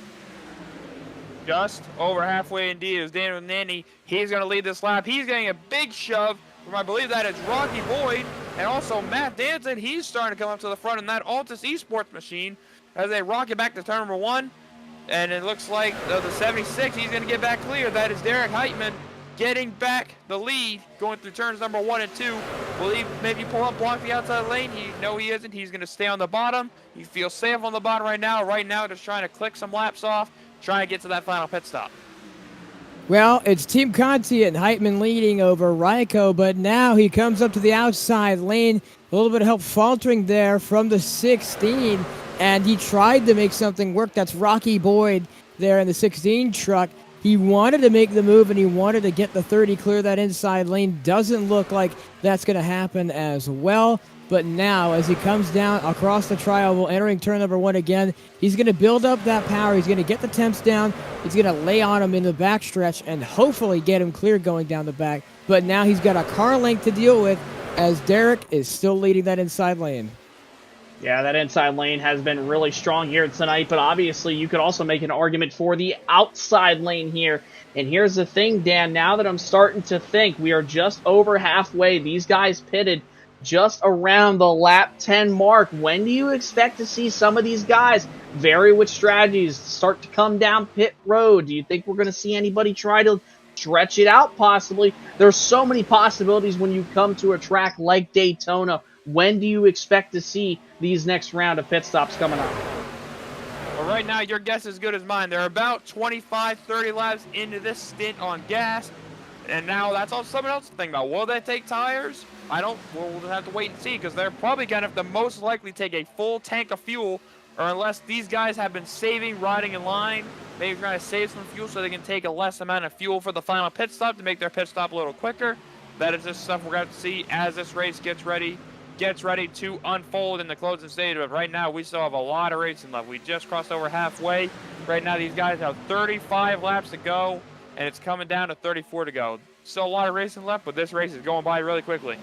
Just over halfway indeed. As Daniel Naney, he's going to lead this lap. He's getting a big shove from, I believe that is Rocky Boyd, and also Matt Danson. He's starting to come up to the front in that Altus Esports machine as they rock it back to turn number 1. And it looks like the 76, he's going to get back clear. That is Derek Heitman getting back the lead, going through turns number 1 and 2. Will he maybe pull up, block the outside lane? No, he isn't. He's going to stay on the bottom. He feels safe on the bottom right now. Right now, just trying to click some laps off, trying to get to that final pit stop. Well, it's Team Conti and Heitman leading over Ryko, but now he comes up to the outside lane. A little bit of help faltering there from the 16, and he tried to make something work. That's Rocky Boyd there in the 16 truck. He wanted to make the move, and he wanted to get the 30, clear that inside lane. Doesn't look like that's going to happen as well. But now, as he comes down across the tri-oval, entering turn number 1 again, he's going to build up that power. He's going to get the temps down. He's going to lay on him in the backstretch and hopefully get him clear going down the back. But now he's got a car length to deal with, as Derek is still leading that inside lane. Yeah, that inside lane has been really strong here tonight, but obviously you could also make an argument for the outside lane here. And here's the thing, Dan, now that I'm starting to think, we are just over halfway. These guys pitted just around the lap 10 mark. When do you expect to see some of these guys vary with strategies, start to come down pit road? Do you think we're going to see anybody try to stretch it out possibly? There's so many possibilities when you come to a track like Daytona. When do you expect to see these next round of pit stops coming up? Well, right now, your guess is as good as mine. They're about 25, 30 laps into this stint on gas. And now that's all someone else to think about. Will they take tires? We'll have to wait and see, because they're probably going to have to most likely take a full tank of fuel, or unless these guys have been saving, riding in line, maybe trying to save some fuel so they can take a less amount of fuel for the final pit stop to make their pit stop a little quicker. That is just stuff we're going to have to see as this race gets ready to unfold in the closing stage. But right now, we still have a lot of racing left. We just crossed over halfway. Right now, these guys have 35 laps to go, and it's coming down to 34 to go. Still a lot of racing left, but this race is going by really quickly.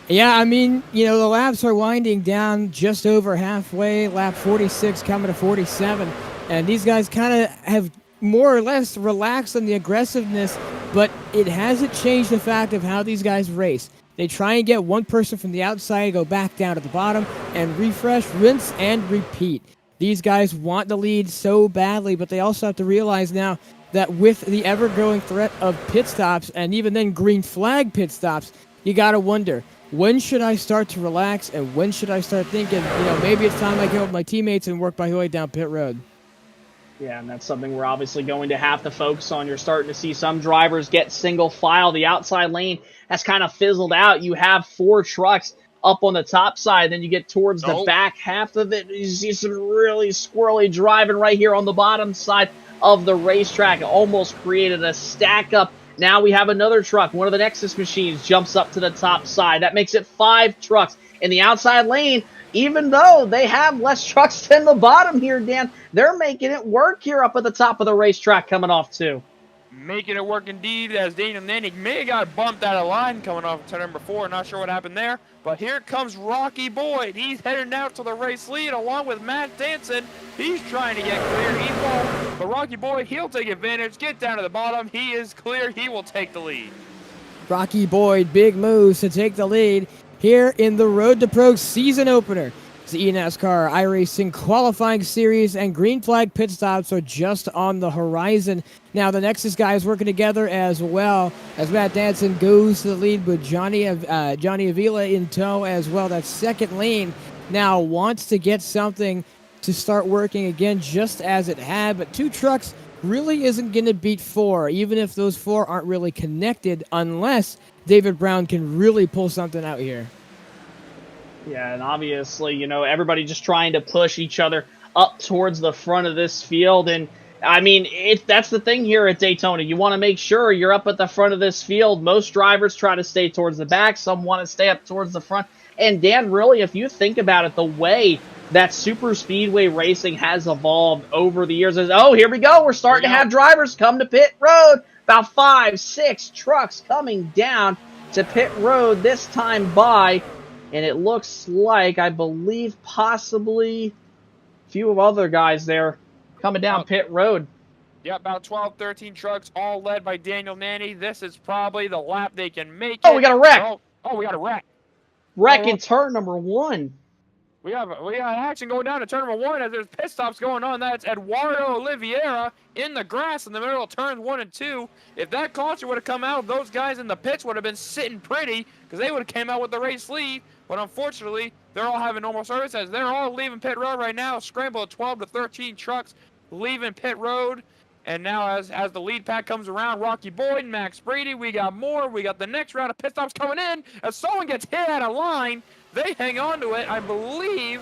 Yeah, I mean, the laps are winding down just over halfway, lap 46 coming to 47, and these guys kind of have more or less relaxed on the aggressiveness, but it hasn't changed the fact of how these guys race. They try and get one person from the outside, go back down to the bottom, and refresh, rinse, and repeat. These guys want the lead so badly, but they also have to realize now that with the ever-growing threat of pit stops, and even then green flag pit stops, you got to wonder, when should I start to relax, and when should I start thinking, maybe it's time I go with my teammates and work my way down pit road? Yeah, and that's something we're obviously going to have to focus on. You're starting to see some drivers get single file. The outside lane has kind of fizzled out. You have 4 trucks up on the top side. Then you get towards the back half of it. You see some really squirrely driving right here on the bottom side of the racetrack. It almost created a stack up. Now we have another truck. One of the Nexus machines jumps up to the top side. That makes it 5 trucks. In the outside lane, even though they have less trucks than the bottom here, Dan, they're making it work here up at the top of the racetrack coming off too. Making it work indeed, as Daniel Nanny may have got bumped out of line coming off turn number 4. Not sure what happened there, but here comes Rocky Boyd. He's heading out to the race lead along with Matt Danson. He's trying to get clear. He won't, but Rocky Boyd, he'll take advantage, get down to the bottom. He is clear. He will take the lead. Rocky Boyd, big moves to take the lead here in the Road to Pro season opener. The eNASCAR iRacing qualifying series and green flag pit stops are just on the horizon. Now the Nexus guys working together as well as Matt Danson goes to the lead with Johnny Avila in tow as well. That second lane now wants to get something to start working again just as it had, but 2 trucks really isn't going to beat 4, even if those 4 aren't really connected, unless David Brown can really pull something out here. Yeah, and obviously, everybody just trying to push each other up towards the front of this field. And, I mean, that's the thing here at Daytona. You want to make sure you're up at the front of this field. Most drivers try to stay towards the back. Some want to stay up towards the front. And, Dan, really, if you think about it, the way that super speedway racing has evolved over the years is, here we go. We're starting to have drivers come to pit road. About 5, 6 trucks coming down to pit road this time by. And it looks like, I believe, possibly a few of other guys there coming down pit road. Yeah, about 12, 13 trucks, all led by Daniel Nanny. This is probably the lap they can make we got a wreck. We got a wreck. Wreck in turn number 1. We got action going down to turn number 1 as there's pit stops going on. That's Eduardo Oliveira in the grass in the middle of turns 1 and 2. If that caution would have come out, those guys in the pits would have been sitting pretty because they would have came out with the race lead. But unfortunately, they're all having normal service as they're all leaving pit road right now. A scramble of 12 to 13 trucks leaving pit road. And now as the lead pack comes around, Rocky Boyd and Max Brady, we got more. We got the next round of pit stops coming in. As someone gets hit out of line, they hang on to it. I believe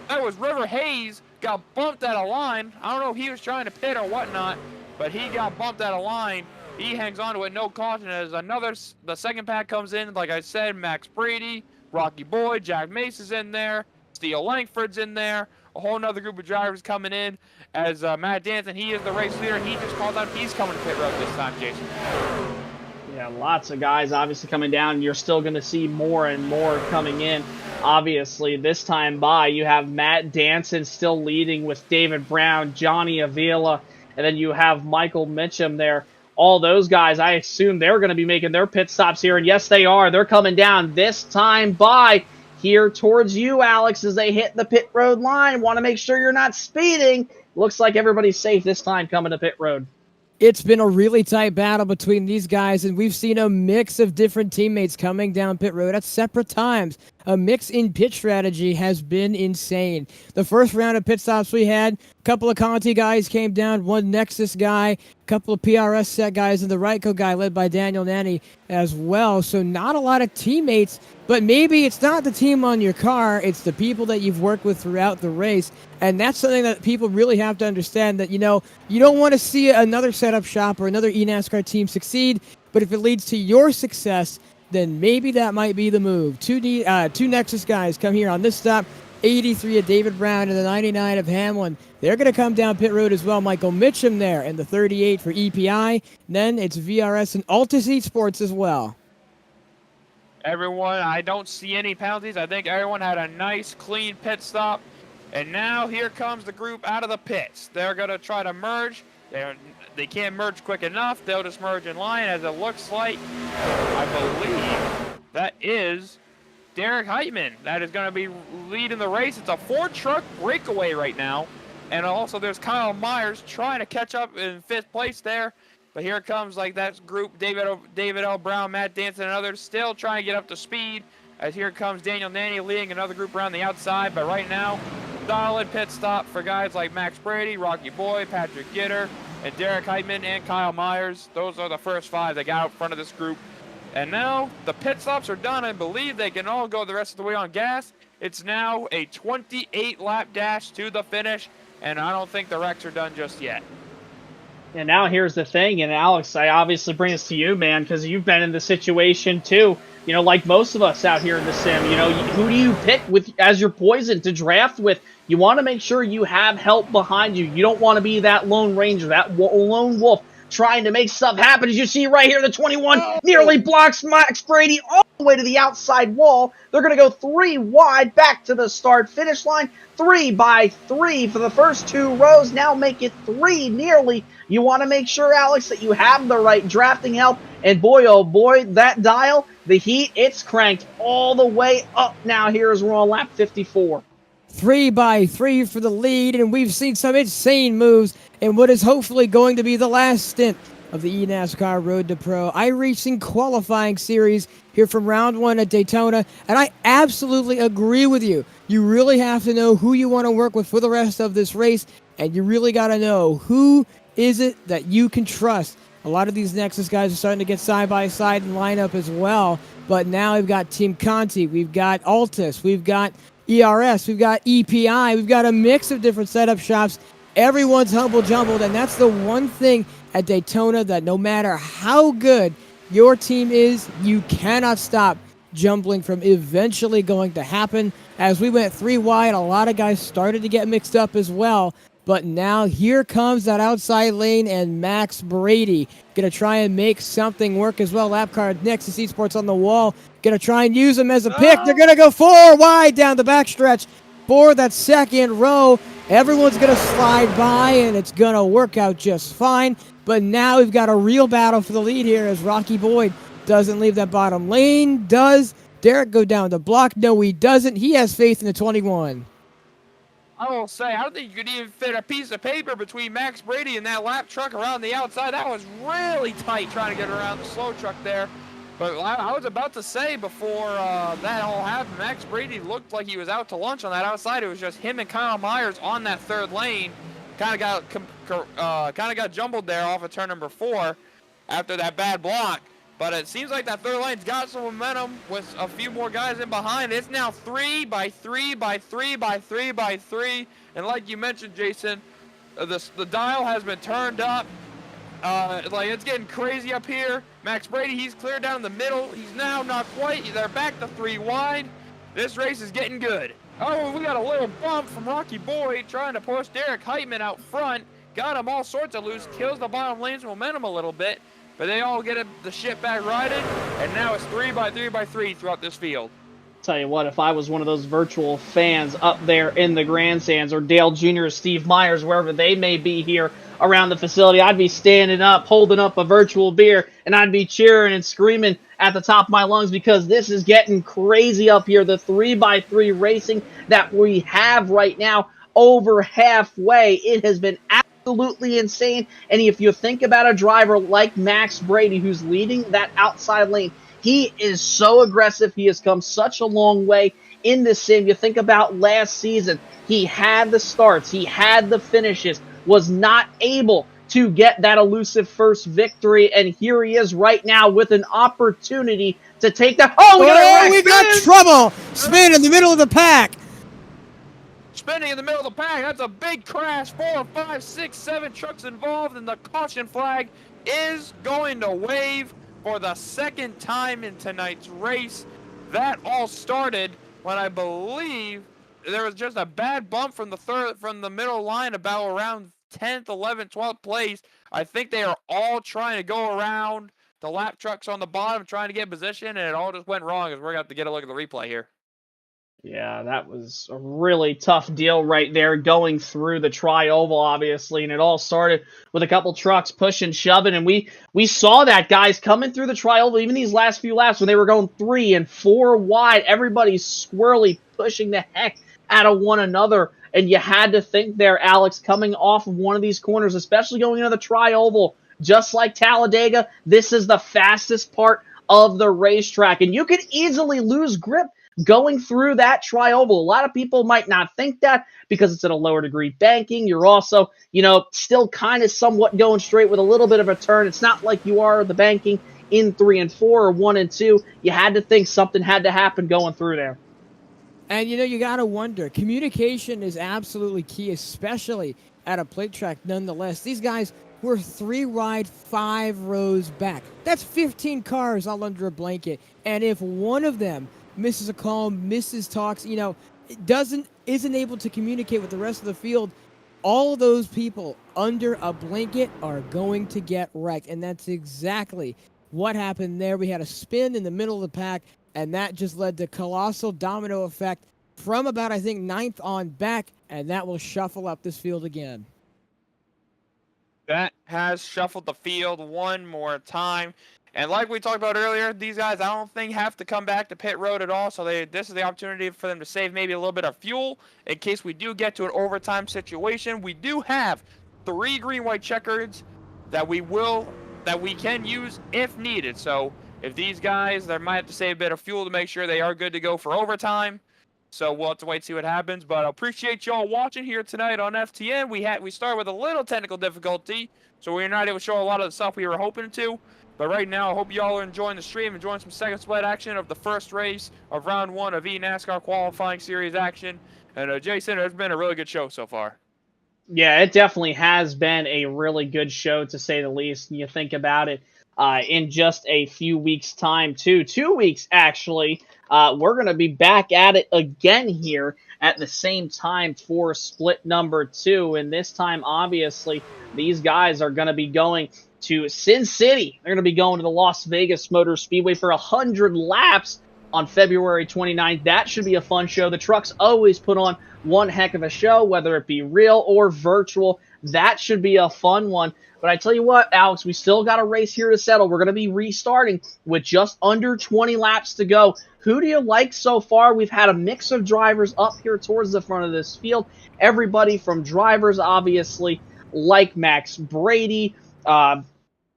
that was River Hayes got bumped out of line. I don't know if he was trying to pit or whatnot. but he got bumped out of line. He hangs on to it, no caution, as the second pack comes in. Like I said, Max Brady, Rocky Boy, Jack Mace's in there, Steele Langford's in there, a whole nother group of drivers coming in. As Matt Danton, he is the race leader. He just called out he's coming to pit road this time, Jason. Yeah, lots of guys obviously coming down. You're still going to see more and more coming in. Obviously, this time by, you have Matt Danson still leading with David Brown, Johnny Avila, and then you have Michael Mitchum there. All those guys, I assume they're going to be making their pit stops here, and yes, they are. They're coming down this time by here towards you, Alex, as they hit the pit road line. Want to make sure you're not speeding. Looks like everybody's safe this time coming to pit road. It's been a really tight battle between these guys, and we've seen a mix of different teammates coming down pit road at separate times. A mix in pit strategy has been insane. The first round of pit stops we had, a couple of Conti guys came down, one Nexus guy, a couple of PRS set guys, and the Ryko guy led by Daniel Nanny as well. So not a lot of teammates, but maybe it's not the team on your car, it's the people that you've worked with throughout the race. And that's something that people really have to understand, that, you know, you don't want to see another setup shop or another eNASCAR team succeed, but if it leads to your success, then maybe that might be the move. Two Nexus guys come here on this stop, 83 of David Brown and the 99 of Hamlin. They're going to come down pit road as well. Michael Mitchum there, and the 38 for EPI. Then it's VRS and Altus Esports as well. Everyone, I don't see any penalties. I think everyone had a nice, clean pit stop. And now here comes the group out of the pits. They're going to try to merge. They can't merge quick enough. They'll just merge in line, as it looks like, I believe, that is Derek Heitman. That is going to be leading the race. It's a 4-truck breakaway right now. And also there's Kyle Myers trying to catch up in 5th place there. But here comes like that group, David L. Brown, Matt Danson, and others still trying to get up to speed. As here comes Daniel Nanny leading another group around the outside. But right now, solid pit stop for guys like Max Brady, Rocky Boy, Patrick Gitter, and Derek Heitman and Kyle Myers. Those are the first 5 that got out front of this group. And now the pit stops are done. I believe they can all go the rest of the way on gas. It's now a 28-lap dash to the finish, and I don't think the wrecks are done just yet. And now here's the thing, and Alex, I obviously bring this to you, man, because you've been in the situation too. You know, like most of us out here in the sim, you know, who do you pick with as your poison to draft with? You want to make sure you have help behind you. You don't want to be that lone ranger, that lone wolf trying to make stuff happen. As you see right here, the 21 nearly blocks Max Brady all the way to the outside wall. They're going to go 3 wide back to the start-finish line. 3 by 3 for the first 2 rows. Now make it 3 nearly. You want to make sure, Alex, that you have the right drafting help. And boy, oh boy, that dial, the heat, it's cranked all the way up now. Here's we're on lap 54. 3 by 3 for the lead, and we've seen some insane moves in what is hopefully going to be the last stint of the eNASCAR Road to Pro iRacing qualifying series here from round 1 at Daytona. And I absolutely agree with you. You really have to know who you want to work with for the rest of this race, and you really got to know who is it that you can trust. A lot of these Nexus guys are starting to get side-by-side in lineup as well, but now we've got Team Conti, we've got Altus, we've got ERS, we've got EPI, we've got a mix of different setup shops. Everyone's humble-jumbled, and that's the one thing at Daytona that no matter how good your team is, you cannot stop jumbling from eventually going to happen. As we went 3 wide, a lot of guys started to get mixed up as well. But now here comes that outside lane, and Max Brady going to try and make something work as well. Lap car, Nexus Esports on the wall. Going to try and use him as a pick. They're going to go 4 wide down the backstretch for that second row. Everyone's going to slide by, and it's going to work out just fine. But now we've got a real battle for the lead here as Rocky Boyd doesn't leave that bottom lane. Does Derek go down the block? No, he doesn't. He has faith in the 21. I will say, I don't think you could even fit a piece of paper between Max Brady and that lap truck around the outside. That was really tight trying to get around the slow truck there. But I was about to say before that all happened, Max Brady looked like he was out to lunch on that outside. It was just him and Kyle Myers on that 3rd lane. Kind of got jumbled there off of turn number 4 after that bad block. But it seems like that 3rd lane's got some momentum with a few more guys in behind. It's now 3 by 3 by 3 by 3 by 3. And like you mentioned, Jason, the dial has been turned up. Like, it's getting crazy up here. Max Brady, he's clear down the middle. He's now not quite. They're back to 3 wide. This race is getting good. Oh, we got a little bump from Rocky Boy trying to push Derek Heitman out front. Got him all sorts of loose. Kills the bottom lane's momentum a little bit. But they all get the shit back riding. And now it's 3 by 3 by 3 throughout this field. Tell you what, if I was one of those virtual fans up there in the grandstands, or Dale Jr. or Steve Myers, wherever they may be here around the facility, I'd be standing up, holding up a virtual beer, and I'd be cheering and screaming at the top of my lungs, because this is getting crazy up here. The 3x3 racing that we have right now, over halfway, it has been absolutely insane. And if you think about a driver like Max Brady, who's leading that outside lane, he is so aggressive. He has come such a long way in this sim. You think about last season, he had the starts, he had the finishes, was not able to get that elusive first victory, and here he is right now with an opportunity to take that. Oh, we got trouble! Spin in the middle of the pack. Spinning in the middle of the pack. That's a big crash. 4, 5, 6, 7 trucks involved, and the caution flag is going to wave for the second time in tonight's race. That all started when I believe there was just a bad bump from the middle line about around 10th, 11th, 12th place. I think they are all trying to go around the lap trucks on the bottom, trying to get position, and it all just went wrong, as we're going to have to get a look at the replay here. Yeah, that was a really tough deal right there, going through the tri-oval, obviously, and it all started with a couple trucks pushing, shoving, and we saw that, guys, coming through the tri-oval, even these last few laps when they were going 3 and 4 wide, everybody's squirrely pushing the heck out of one another, and you had to think there, Alex, coming off of one of these corners, especially going into the tri-oval, just like Talladega, this is the fastest part of the racetrack, and you could easily lose grip going through that tri-oval. A lot of people might not think that because it's at a lower degree banking. You're also, still kind of somewhat going straight with a little bit of a turn. It's not like you are the banking in 3 and 4 or 1 and 2. You had to think something had to happen going through there. And, you got to wonder. Communication is absolutely key, especially at a plate track nonetheless. These guys were 3 wide, 5 rows back. That's 15 cars all under a blanket. And if one of them misses a call, misses talks, isn't able to communicate with the rest of the field, all of those people under a blanket are going to get wrecked. And that's exactly what happened there. We had a spin in the middle of the pack, and that just led to colossal domino effect from about, I think, 9th on back, and that will shuffle up this field again. That has shuffled the field one more time. And like we talked about earlier, these guys, I don't think, have to come back to pit road at all. So this is the opportunity for them to save maybe a little bit of fuel in case we do get to an overtime situation. We do have 3 green-white checkers that we can use if needed. So if these guys, they might have to save a bit of fuel to make sure they are good to go for overtime. So we'll have to wait and see what happens. But I appreciate y'all watching here tonight on FTN. We started with a little technical difficulty, so we're not able to show a lot of the stuff we were hoping to. But right now, I hope you all are enjoying the stream, enjoying some second split action of the first race of round 1 of eNASCAR qualifying series action. And Jason, it's been a really good show so far. Yeah, it definitely has been a really good show, to say the least. You think about it, in just a few weeks' time, 2 weeks actually, we're going to be back at it again here at the same time for split number 2. And this time, obviously, these guys are going to be going to Sin City. They're going to be going to the Las Vegas Motor Speedway for 100 laps on February 29th. That should be a fun show. The trucks always put on one heck of a show, whether it be real or virtual. That should be a fun one. But I tell you what, Alex, we still got a race here to settle. We're going to be restarting with just under 20 laps to go. Who do you like so far? We've had a mix of drivers up here towards the front of this field. Everybody from drivers, obviously, like Max Brady.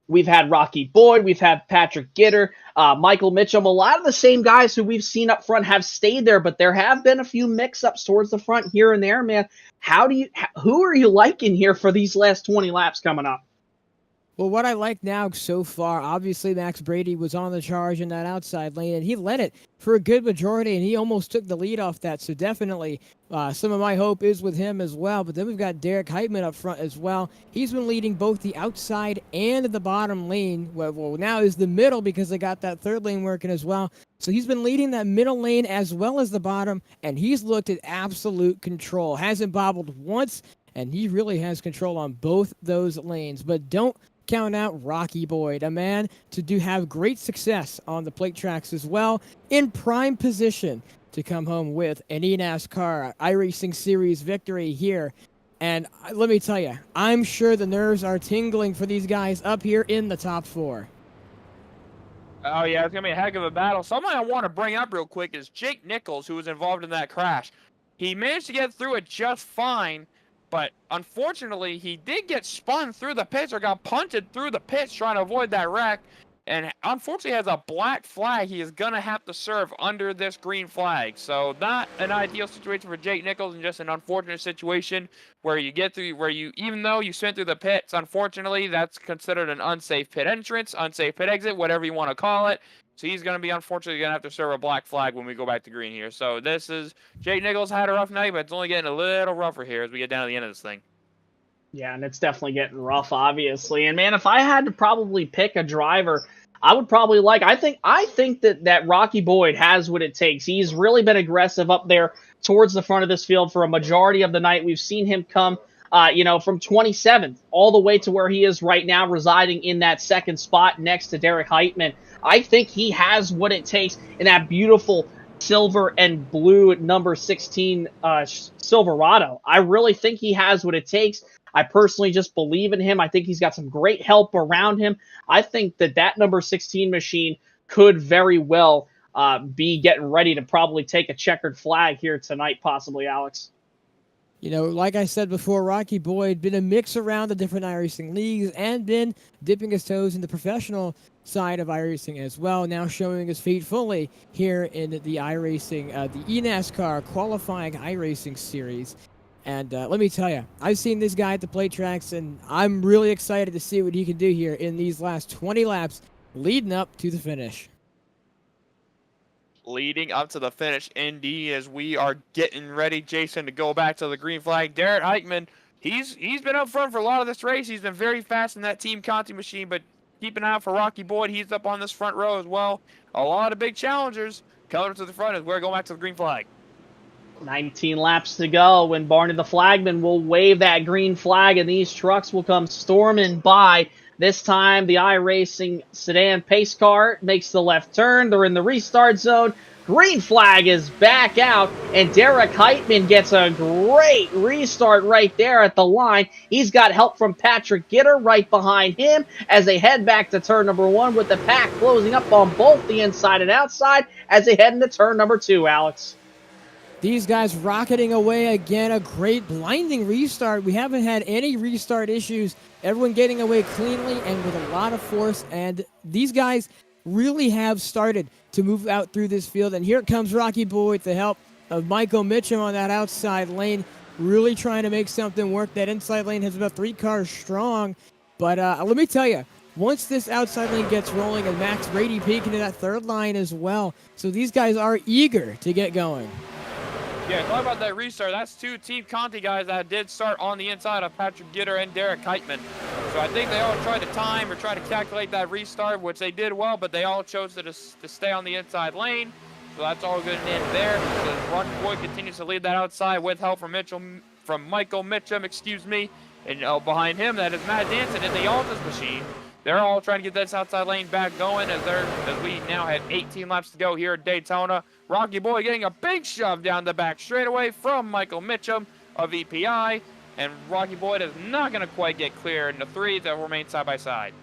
We've had Rocky Boyd. We've had Patrick Gitter, Michael Mitchum. A lot of the same guys who we've seen up front have stayed there, but there have been a few mix-ups towards the front here and there, man. Who are you liking here for these last 20 laps coming up? Well, what I like now so far, obviously Max Brady was on the charge in that outside lane, and he led it for a good majority, and he almost took the lead off that. So definitely, some of my hope is with him as well. But then we've got Derek Heitman up front as well. He's been leading both the outside and the bottom lane. Well, now is the middle because they got that third lane working as well. So he's been leading that middle lane as well as the bottom, and he's looked at absolute control. Hasn't bobbled once, and he really has control on both those lanes. But don't count out Rocky Boyd, a man to have great success on the plate tracks as well, in prime position to come home with an eNASCAR iRacing Series victory here. And let me tell you, I'm sure the nerves are tingling for these guys up here in the top 4. Oh, yeah, it's going to be a heck of a battle. Something I want to bring up real quick is Jake Nichols, who was involved in that crash. He managed to get through it just fine, but unfortunately, he did get spun through the pits or got punted through the pits trying to avoid that wreck. And unfortunately has a black flag he is going to have to serve under this green flag. So not an ideal situation for Jake Nichols, and just an unfortunate situation where you get through, even though you spin through the pits, unfortunately, that's considered an unsafe pit entrance, unsafe pit exit, whatever you want to call it. So he's going to be, unfortunately, going to have to serve a black flag when we go back to green here. So Jake Nichols had a rough night, but it's only getting a little rougher here as we get down to the end of this thing. Yeah, and it's definitely getting rough, obviously. And man, if I had to probably pick a driver, I would probably I think that Rocky Boyd has what it takes. He's really been aggressive up there towards the front of this field for a majority of the night. We've seen him come, from 27th all the way to where he is right now, residing in that second spot next to Derek Heitman. I think he has what it takes in that beautiful silver and blue number 16 Silverado. I really think he has what it takes. I personally just believe in him. I think he's got some great help around him. I think that number 16 machine could very well be getting ready to probably take a checkered flag here tonight, possibly, Alex. You know, like I said before, Rocky Boyd been a mix around the different iRacing leagues and been dipping his toes in the professional side of iRacing as well, now showing his feet fully here in the iRacing, the eNASCAR qualifying iRacing series. And let me tell you, I've seen this guy at the plate tracks, and I'm really excited to see what he can do here in these last 20 laps leading up to the finish. Leading up to the finish, indeed, as we are getting ready, Jason, to go back to the green flag. Derek Heitman, he's been up front for a lot of this race. He's been very fast in that Team Conti machine, but keep an eye out for Rocky Boyd. He's up on this front row as well. A lot of big challengers coming up to the front as we're going back to the green flag. 19 laps to go when Barney the Flagman will wave that green flag, and these trucks will come storming by. This time, the iRacing sedan pace car makes the left turn. They're in the restart zone. Green flag is back out, and Derek Heitman gets a great restart right there at the line. He's got help from Patrick Gitter right behind him as they head back to turn number 1, with the pack closing up on both the inside and outside as they head into turn number 2, Alex. These guys rocketing away again. A great blinding restart. We haven't had any restart issues. Everyone getting away cleanly and with a lot of force. And these guys really have started to move out through this field. And here comes Rocky Boyd with the help of Michael Mitchum on that outside lane. Really trying to make something work. That inside lane has about 3 cars strong. But let me tell you, once this outside lane gets rolling, and Max Brady peeking to that third line as well. So these guys are eager to get going. Yeah, talk about that restart. That's 2 Team Conti guys that did start on the inside of Patrick Gitter and Derek Heitman. So I think they all tried to time or try to calculate that restart, which they did well, but they all chose to stay on the inside lane. So that's all good and in there. Because Rocky Boyd continues to lead that outside with help from Michael Mitchum, And behind him, that is Matt Danson in the Altus machine. They're all trying to get this outside lane back going as we now have 18 laps to go here at Daytona. Rocky Boyd getting a big shove down the back straightaway from Michael Mitchum of EPI. And Rocky Boyd is not going to quite get clear in the 3 that remain side by side.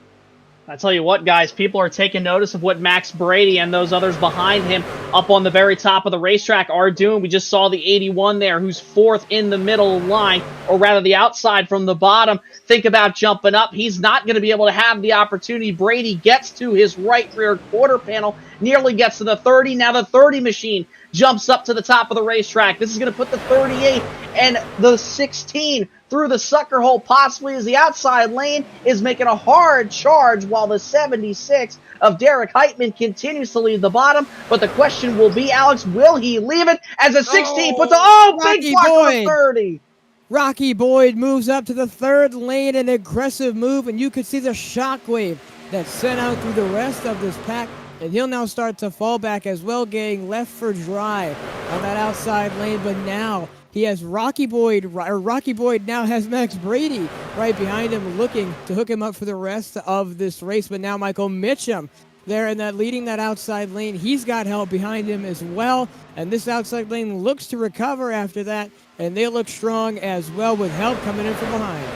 I tell you what, guys, people are taking notice of what Max Brady and those others behind him up on the very top of the racetrack are doing. We just saw the 81 there, who's 4th in the middle line, or rather the outside from the bottom. Think about jumping up. He's not going to be able to have the opportunity. Brady gets to his right rear quarter panel, nearly gets to the 30. Now the 30 machine jumps up to the top of the racetrack. This is going to put the 38 and the 16 through the sucker hole, possibly as the outside lane is making a hard charge, while the 76 of Derek Heitman continues to lead the bottom. But the question will be, Alex, will he leave it as a 16 puts a big Rocky block on the Boyd. 30? Rocky Boyd moves up to the third lane, an aggressive move, and you can see the shockwave that's sent out through the rest of this pack. And he'll now start to fall back as well, getting left for dry on that outside lane. But now he has Rocky Boyd now has Max Brady right behind him, looking to hook him up for the rest of this race. But now Michael Mitchum there in that leading that outside lane. He's got help behind him as well. And this outside lane looks to recover after that. And they look strong as well with help coming in from behind.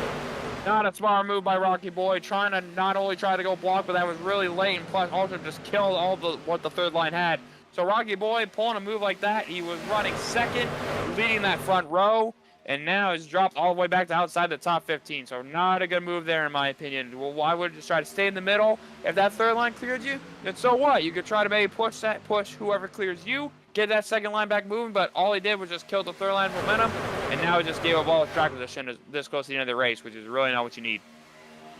Not a smart move by Rocky Boy, trying to not only try to go block, but that was really late, and plus also just killed all what the third line had. So Rocky Boy pulling a move like that, he was running second, leading that front row, and now he's dropped all the way back to outside the top 15. So not a good move there in my opinion. Well, I would just try to stay in the middle. If that third line cleared you, then so what? You could try to maybe push whoever clears you, get that second line back moving, but all he did was just kill the third line momentum, and now he just gave up all his track position this close to the end of the race, which is really not what you need.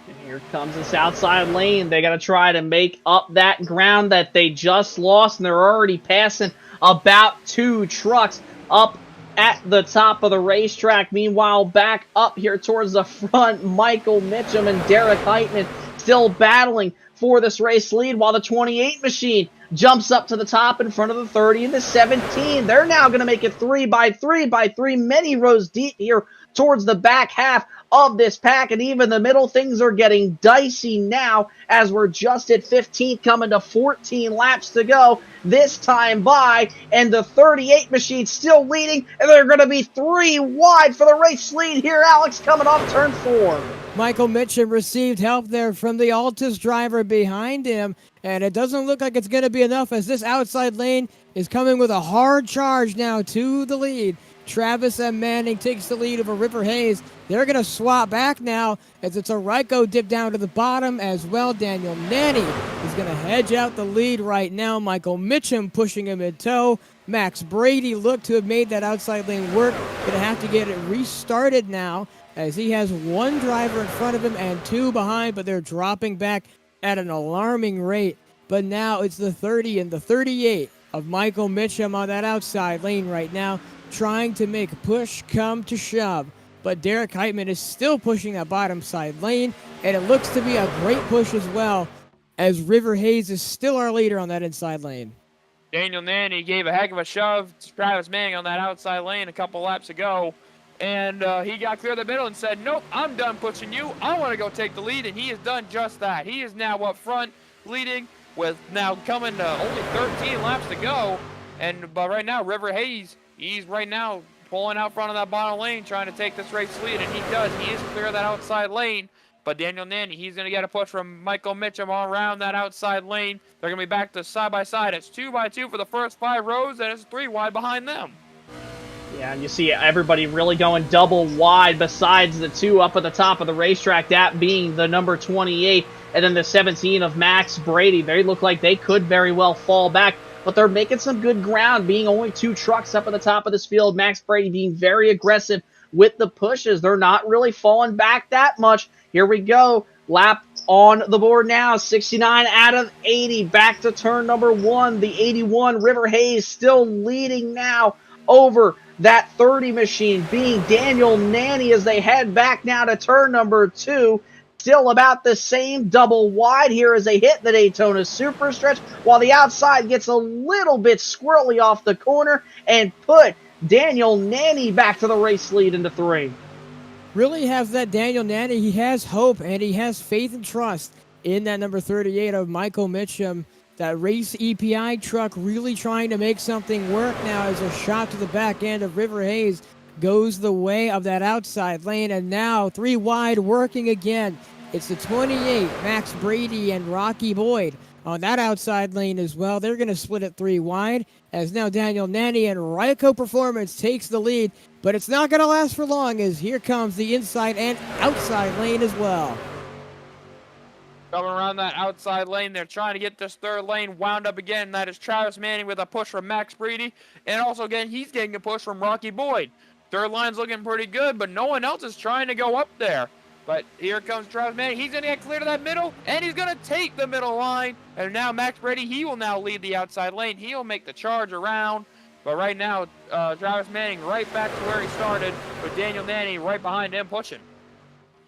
And here comes this outside lane. They got to try to make up that ground that they just lost, and they're already passing about 2 trucks up at the top of the racetrack. Meanwhile, back up here towards the front, Michael Mitchum and Derek Heitman still battling for this race lead, while the 28 machine jumps up to the top in front of the 30 and the 17. They're now going to make it 3 by 3 by 3, many rows deep here towards the back half of this pack, and even the middle. Things are getting dicey now as we're just at 15, coming to 14 laps to go this time by, and the 38 machine still leading, and they're going to be 3 wide for the race lead here, Alex, coming off turn 4. Michael Mitchum received help there from the Altus driver behind him, and it doesn't look like it's going to be enough as this outside lane is coming with a hard charge now to the lead. Travis M. Manning takes the lead over River Hayes. They're going to swap back now as it's a Ryko dip down to the bottom as well. Daniel Nanny is going to hedge out the lead right now. Michael Mitchum pushing him in tow. Max Brady looked to have made that outside lane work. Going to have to get it restarted now as he has 1 driver in front of him and 2 behind, but they're dropping back at an alarming rate. But now it's the 30 and the 38 of Michael Mitchum on that outside lane right now, trying to make push come to shove. But Derek Heitman is still pushing that bottom side lane, and it looks to be a great push as well, as River Hayes is still our leader on that inside lane. Daniel Nanny gave a heck of a shove to Travis Manning on that outside lane a couple laps ago, and he got clear of the middle and said, nope, I'm done pushing you. I want to go take the lead, and he has done just that. He is now up front, leading with now coming to only 13 laps to go, but right now, River Hayes, he's right now pulling out front of that bottom lane, trying to take this race lead, and he does. He is clear of that outside lane, but Daniel Nanny, he's going to get a push from Michael Mitchum all around that outside lane. They're going to be back to side by side. It's 2 by 2 for the first 5 rows, and it's 3 wide behind them. Yeah, and you see everybody really going double wide besides the 2 up at the top of the racetrack, that being the number 28 and then the 17 of Max Brady. They look like they could very well fall back, but they're making some good ground, being only 2 trucks up at the top of this field. Max Brady being very aggressive with the pushes. They're not really falling back that much. Here we go. Lap on the board now. 69 out of 80. Back to turn number 1. The 81 River Hayes still leading now over that 30 machine, being Daniel Nanny as they head back now to turn number 2. Still about the same, double wide here as they hit the Daytona Super Stretch, while the outside gets a little bit squirrely off the corner and put Daniel Nanny back to the race lead into 3. Really has that Daniel Nanny. He has hope and he has faith and trust in that number 38 of Michael Mitchum. That race EPI truck really trying to make something work now as a shot to the back end of River Hayes goes the way of that outside lane, and now 3 wide working again. It's the 28, Max Brady and Rocky Boyd on that outside lane as well. They're going to split it 3 wide as now Daniel Nanny and Ryko Performance takes the lead, but it's not going to last for long as here comes the inside and outside lane as well. Coming around that outside lane, they're trying to get this third lane wound up again. That is Travis Manning with a push from Max Brady. And also, again, he's getting a push from Rocky Boyd. Third line's looking pretty good, but no one else is trying to go up there. But here comes Travis Manning. He's going to get clear to that middle, and he's going to take the middle line. And now Max Brady, he will now lead the outside lane. He'll make the charge around. But right now, Travis Manning right back to where he started with Daniel Nanny right behind him pushing.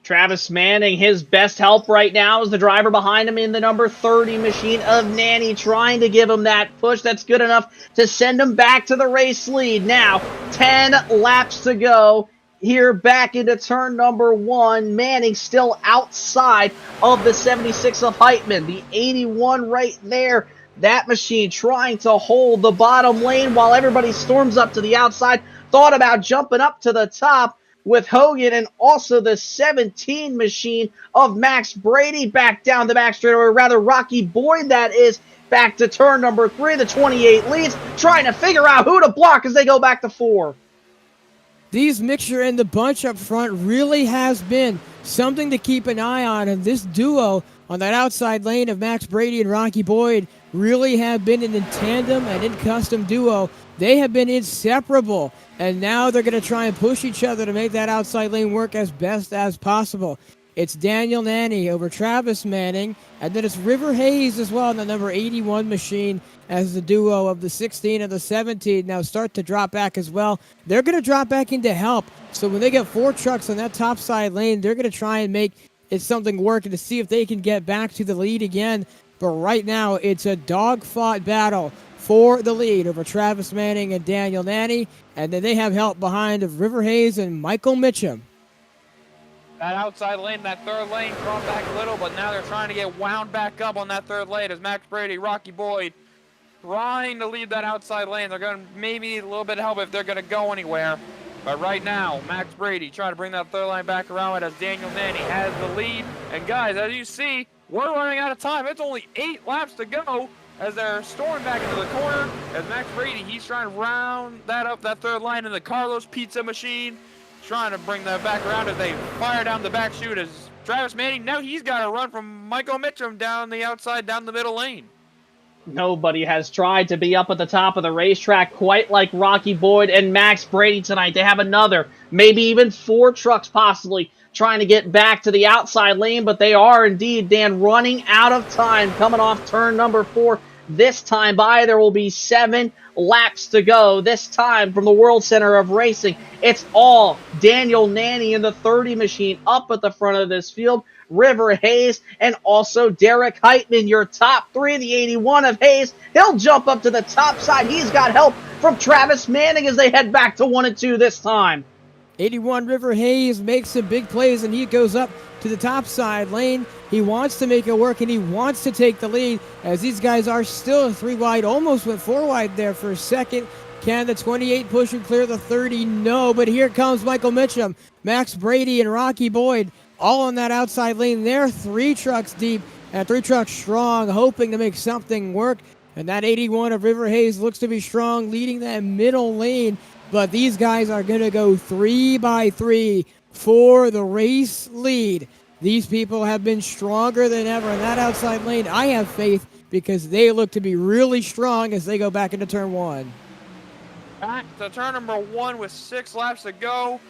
Travis Manning, his best help right now is the driver behind him in the number 30 machine of Nanny, trying to give him that push that's good enough to send him back to the race lead. Now, 10 laps to go here back into turn number 1. Manning still outside of the 76 of Heitman. The 81 right there. That machine trying to hold the bottom lane while everybody storms up to the outside. Thought about jumping up to the top with Hogan, and also the 17 machine of Max Brady back down the back straightaway, or rather Rocky Boyd, that is, back to turn number 3. The 28 leads, trying to figure out who to block as they go back to 4. These mixture and the bunch up front really has been something to keep an eye on, and this duo on that outside lane of Max Brady and Rocky Boyd really have been in tandem and in custom duo. They have been inseparable, and now they're going to try and push each other to make that outside lane work as best as possible. It's Daniel Nanny over Travis Manning, and then it's River Hayes as well in the number 81 machine as the duo of the 16 and the 17 now start to drop back as well. They're going to drop back into help, so when they get 4 trucks on that top side lane, they're going to try and make it something work and to see if they can get back to the lead again. But right now, it's a dog-fought battle for the lead over Travis Manning and Daniel Nanny, and then they have help behind of River Hayes and Michael Mitchum. That outside lane, that third lane, drawn back a little, but now they're trying to get wound back up on that third lane as Max Brady, Rocky Boyd, trying to lead that outside lane. They're going to maybe need a little bit of help if they're going to go anywhere. But right now, Max Brady trying to bring that third line back around as Daniel Nanny has the lead. And guys, as you see, we're running out of time. It's only 8 laps to go as they're storming back into the corner. As Max Brady, he's trying to round that up, that third line in the Carlos Pizza machine. Trying to bring that back around as they fire down the back chute as Travis Manning, now he's got to run from Michael Mitchum down the outside, down the middle lane. Nobody has tried to be up at the top of the racetrack quite like Rocky Boyd and Max Brady tonight. They have another, maybe even 4 trucks possibly trying to get back to the outside lane, but they are indeed, Dan, running out of time coming off turn number 4. This time by, there will be 7 laps to go. This time from the World Center of Racing, it's all Daniel Nanny in the 30 machine up at the front of this field. River Hayes and also Derek Heitman, your top 3. The 81 of Hayes, he'll jump up to the top side. He's got help from Travis Manning as they head back to 1 and 2 this time. 81 River Hayes makes some big plays, and he goes up to the top side lane. He wants to make it work, and he wants to take the lead as these guys are still 3 wide, almost went 4 wide there for a second. Can the 28 push and clear the 30? No, but here comes Michael Mitchum, Max Brady, and Rocky Boyd all on that outside lane. They're 3 trucks deep and 3 trucks strong, hoping to make something work. And that 81 of River Hayes looks to be strong, leading that middle lane. But these guys are going to go 3 by 3 for the race lead. These people have been stronger than ever in that outside lane. I have faith because they look to be really strong as they go back into turn 1. Back to turn number 1 with 6 laps to go.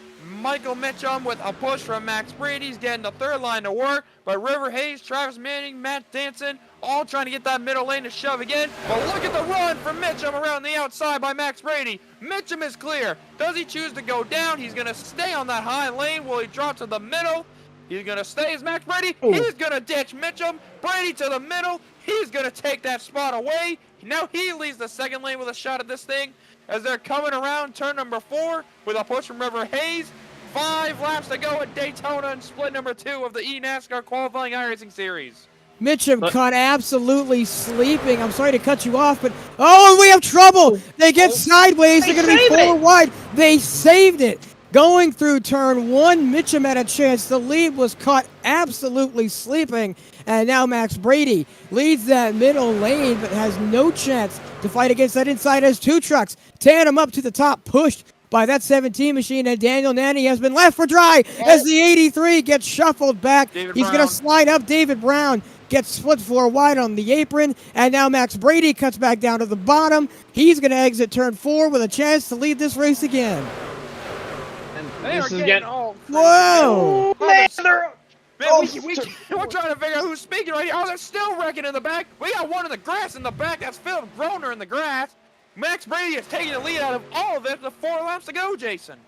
Michael Mitchum with a push from Max Brady. He's getting the third line to work. But River Hayes, Travis Manning, Matt Danson, all trying to get that middle lane to shove again. But look at the run from Mitchum around the outside by Max Brady. Mitchum is clear. Does he choose to go down? He's going to stay on that high lane. Will he drop to the middle? He's going to stay as Max Brady. Ooh. He's going to ditch Mitchum. Brady to the middle. He's going to take that spot away. Now he leads the second lane with a shot at this thing as they're coming around turn number 4 with a push from River Hayes. 5 laps to go at Daytona and split number 2 of the eNASCAR qualifying iRacing series. Mitchum caught absolutely sleeping. I'm sorry to cut you off, but oh, we have trouble. They get sideways. They're going to be 4 wide. They saved it. Going through turn 1, Mitchum had a chance. The lead was caught absolutely sleeping. And now Max Brady leads that middle lane, but has no chance to fight against that inside as 2 trucks. Tandem up to the top, pushed by that 17 machine, and Daniel Nanny has been left for dry as the 83 gets shuffled back. He's going to slide up David Brown. gets split 4 wide on the apron, and now Max Brady cuts back down to the bottom. He's going to exit turn 4 with a chance to lead this race again. And They this are is getting Whoa! Man, we're trying to figure out who's speaking right here. Oh, they're still wrecking in the back. We got one in the grass in the back. That's Phil Groner in the grass. Max Brady is taking the lead out of all of it with 4 laps to go, Jason.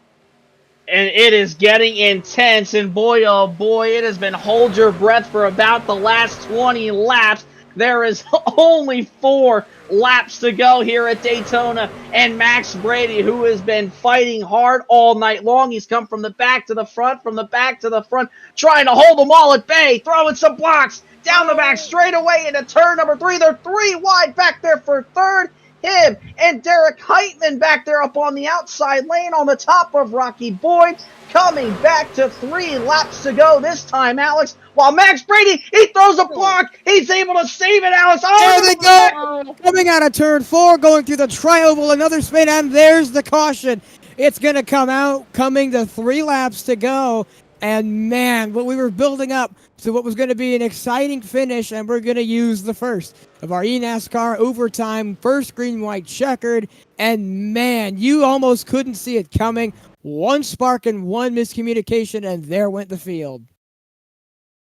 and it is getting intense, and boy, oh boy, it has been hold your breath for about the last 20 laps. There is only 4 laps to go here at Daytona, and Max Brady, who has been fighting hard all night long, he's come from the back to the front, from the back to the front, trying to hold them all at bay, throwing some blocks down the back straight away into turn number 3. They're 3 wide back there for third. Him and Derek Heitman back there up on the outside lane on the top of Rocky Boyd, coming back to 3 laps to go this time, Alex. While Max Brady, he throws a block. He's able to save it, Alex. There they go! Coming out of turn 4, going through the tri-oval, another spin, and there's the caution. It's going to come out, coming to 3 laps to go. And man, what we were building up to what was going to be an exciting finish, and we're going to use the first of our eNASCAR overtime, first green-white checkered, and man, you almost couldn't see it coming. 1 spark and 1 miscommunication, and there went the field.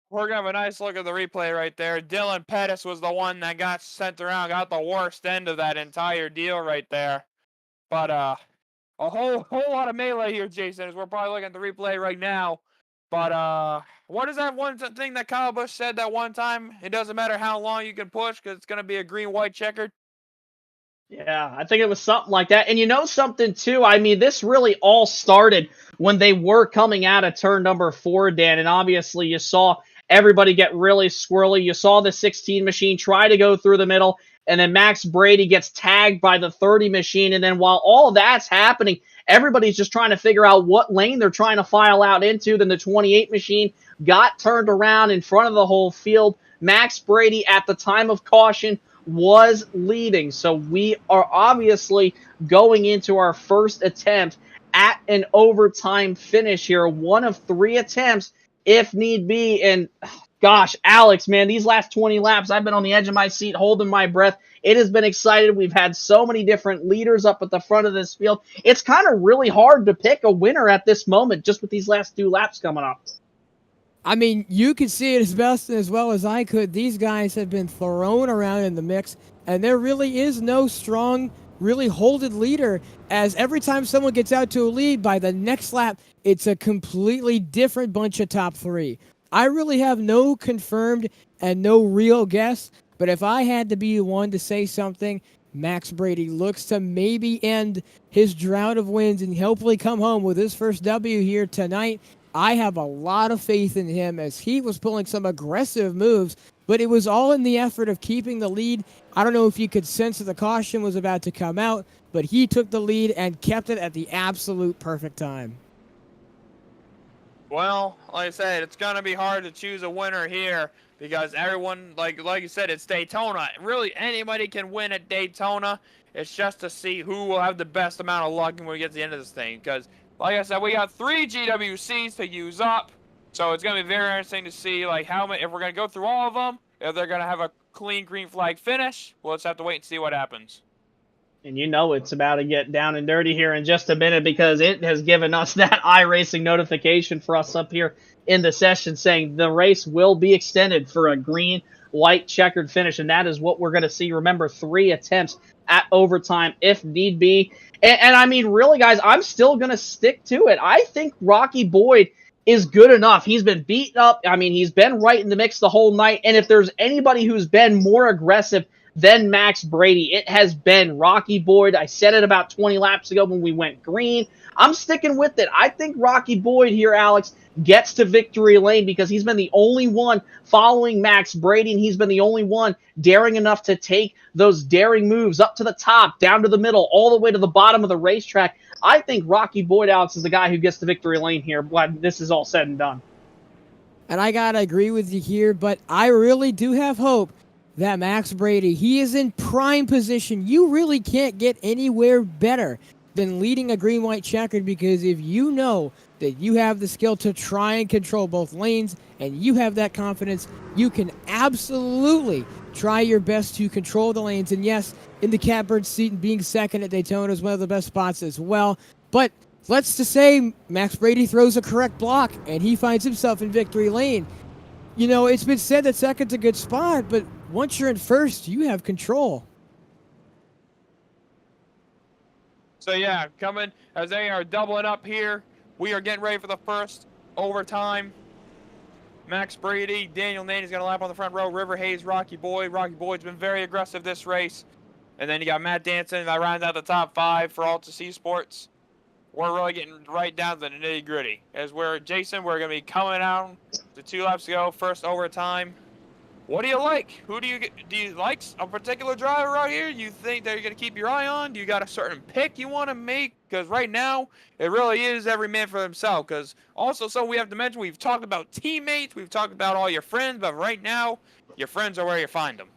We're going to have a nice look at the replay right there. Dylan Pettis was the one that got sent around, got the worst end of that entire deal right there. But a whole lot of melee here, Jason, as we're probably looking at the replay right now. But what is that one thing that Kyle Busch said that one time? It doesn't matter how long you can push because it's going to be a green-white checkered. Yeah, I think it was something like that. And you know something, too? I mean, this really all started when they were coming out of turn number 4, Dan. And obviously, you saw everybody get really squirrely. You saw the 16 machine try to go through the middle. And then Max Brady gets tagged by the 30 machine. And then while all that's happening, everybody's just trying to figure out what lane they're trying to file out into. Then the 28 machine got turned around in front of the whole field. Max Brady, at the time of caution, was leading. So we are obviously going into our first attempt at an overtime finish here. 1 of 3 attempts, if need be. And gosh, Alex, man, these last 20 laps, I've been on the edge of my seat holding my breath. It has been exciting. We've had so many different leaders up at the front of this field. It's kind of really hard to pick a winner at this moment just with these last 2 laps coming up. I mean, you could see it as well as I could. These guys have been thrown around in the mix, and there really is no strong, really holded leader, as every time someone gets out to a lead, by the next lap, it's a completely different bunch of top 3. I really have no confirmed and no real guess, but if I had to be one to say something, Max Brady looks to maybe end his drought of wins and hopefully come home with his first W here tonight. I have a lot of faith in him as he was pulling some aggressive moves, but it was all in the effort of keeping the lead. I don't know if you could sense that the caution was about to come out, but he took the lead and kept it at the absolute perfect time. Well, like I said, it's going to be hard to choose a winner here because everyone, like you said, it's Daytona. Really, anybody can win at Daytona. It's just to see who will have the best amount of luck when we get to the end of this thing because, like I said, we got 3 GWCs to use up, so it's going to be very interesting to see like how many, if we're going to go through all of them, if they're going to have a clean green flag finish. We'll just have to wait and see what happens. And you know it's about to get down and dirty here in just a minute because it has given us that iRacing notification for us up here in the session saying the race will be extended for a green, white, checkered finish, and that is what we're going to see. Remember, 3 attempts at overtime if need be. And I mean, really, guys, I'm still going to stick to it. I think Rocky Boyd is good enough. He's been beaten up. I mean, he's been right in the mix the whole night. And if there's anybody who's been more aggressive than Max Brady, it has been Rocky Boyd. I said it about 20 laps ago when we went green. I'm sticking with it. I think Rocky Boyd here, Alex, gets to victory lane because he's been the only one following Max Brady, and he's been the only one daring enough to take those daring moves up to the top, down to the middle, all the way to the bottom of the racetrack. I think Rocky Boyd, Alex, is the guy who gets the victory lane here when this is all said and done. And I got to agree with you here, but I really do have hope that Max Brady, he is in prime position. You really can't get anywhere better than leading a green-white checkered because if you know that you have the skill to try and control both lanes, and you have that confidence, you can absolutely try your best to control the lanes. And yes, in the catbird seat and being second at Daytona is one of the best spots as well. But let's just say Max Brady throws a correct block and he finds himself in victory lane. You know, it's been said that second's a good spot, but once you're in first, you have control. So yeah, coming as they are doubling up here. We are getting ready for the first overtime. Max Brady, Daniel Naney's got a lap on the front row. River Hayes, Rocky Boyd. Rocky Boyd's been very aggressive this race. And then you got Matt Danson that rounds out the top 5 for Alta C Sports. We're really getting right down to the nitty gritty. As we're Jason, we're gonna be coming out to 2 laps to go, first overtime. What do you like? Do you like a particular driver out here you think that you're going to keep your eye on? Do you got a certain pick you want to make? Because right now, it really is every man for himself. Because also, so we have to mention, we've talked about teammates, we've talked about all your friends, but right now, your friends are where you find them.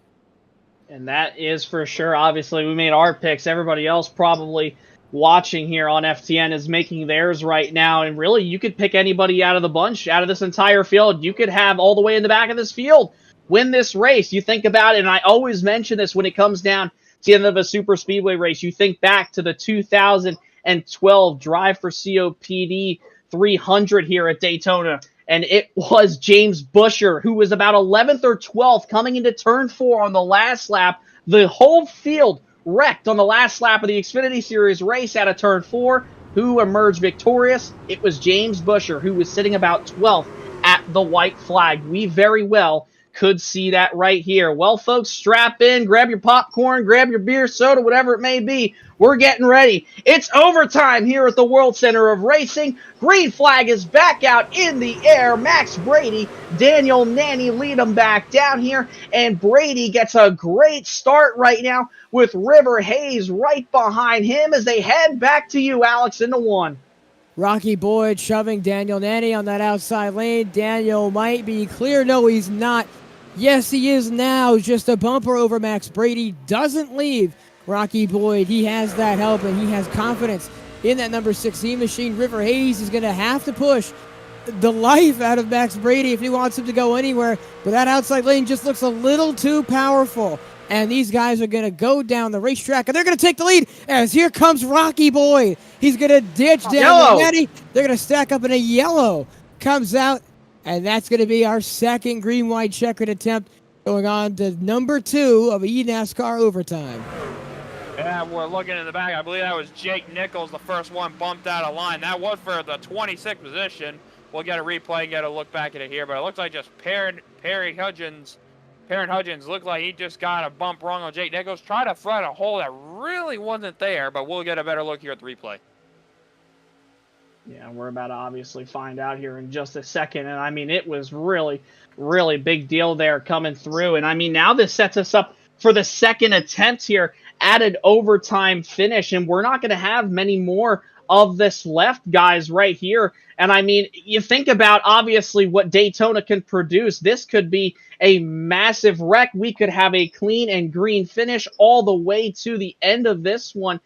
And that is for sure. Obviously, we made our picks. Everybody else probably watching here on FTN is making theirs right now. And really, you could pick anybody out of the bunch, out of this entire field. You could have all the way in the back of this field win this race. You think about it, and I always mention this when it comes down to the end of a super speedway race. You think back to the 2012 Drive for COPD 300 here at Daytona, and it was James Busher who was about 11th or 12th coming into turn 4 on the last lap. The whole field wrecked on the last lap of the Xfinity Series race out of turn 4. Who emerged victorious? It was James Busher, who was sitting about 12th at the white flag. We very well could see that right here. Well, folks, strap in, grab your popcorn, grab your beer, soda, whatever it may be. We're getting ready. It's overtime here at the World Center of Racing. Green flag is back out in the air. Max Brady, Daniel Naney lead them back down here, and Brady gets a great start right now with River Hayes right behind him as they head back to you, Alex, into 1. Rocky Boyd shoving Daniel Naney on that outside lane. Daniel might be clear. No, he's not. Yes, he is now. Just a bumper over Max Brady. Doesn't leave Rocky Boyd. He has that help, and he has confidence in that number 16 machine. River Hayes is going to have to push the life out of Max Brady if he wants him to go anywhere. But that outside lane just looks a little too powerful. And these guys are going to go down the racetrack, and they're going to take the lead as here comes Rocky Boyd. He's going to ditch Daniel Naney. They're going to stack up in a yellow. Comes out, and that's going to be our second green-white checkered attempt, going on to number 2 of eNASCAR overtime. Yeah, we're looking in the back. I believe that was Jake Nichols, the first one bumped out of line. That was for the 26th position. We'll get a replay, get a look back at it here, but it looks like just Perrin Hudgens looked like he just got a bump wrong on Jake Nichols. Tried to thread a hole that really wasn't there, but we'll get a better look here at the replay. Yeah, we're about to obviously find out here in just a second. And, I mean, it was really, really big deal there coming through. And, I mean, now this sets us up for the second attempt here at an overtime finish. And we're not going to have many more of this left, guys, right here. And, I mean, you think about, obviously, what Daytona can produce. This could be a massive wreck. We could have a clean and green finish all the way to the end of this one.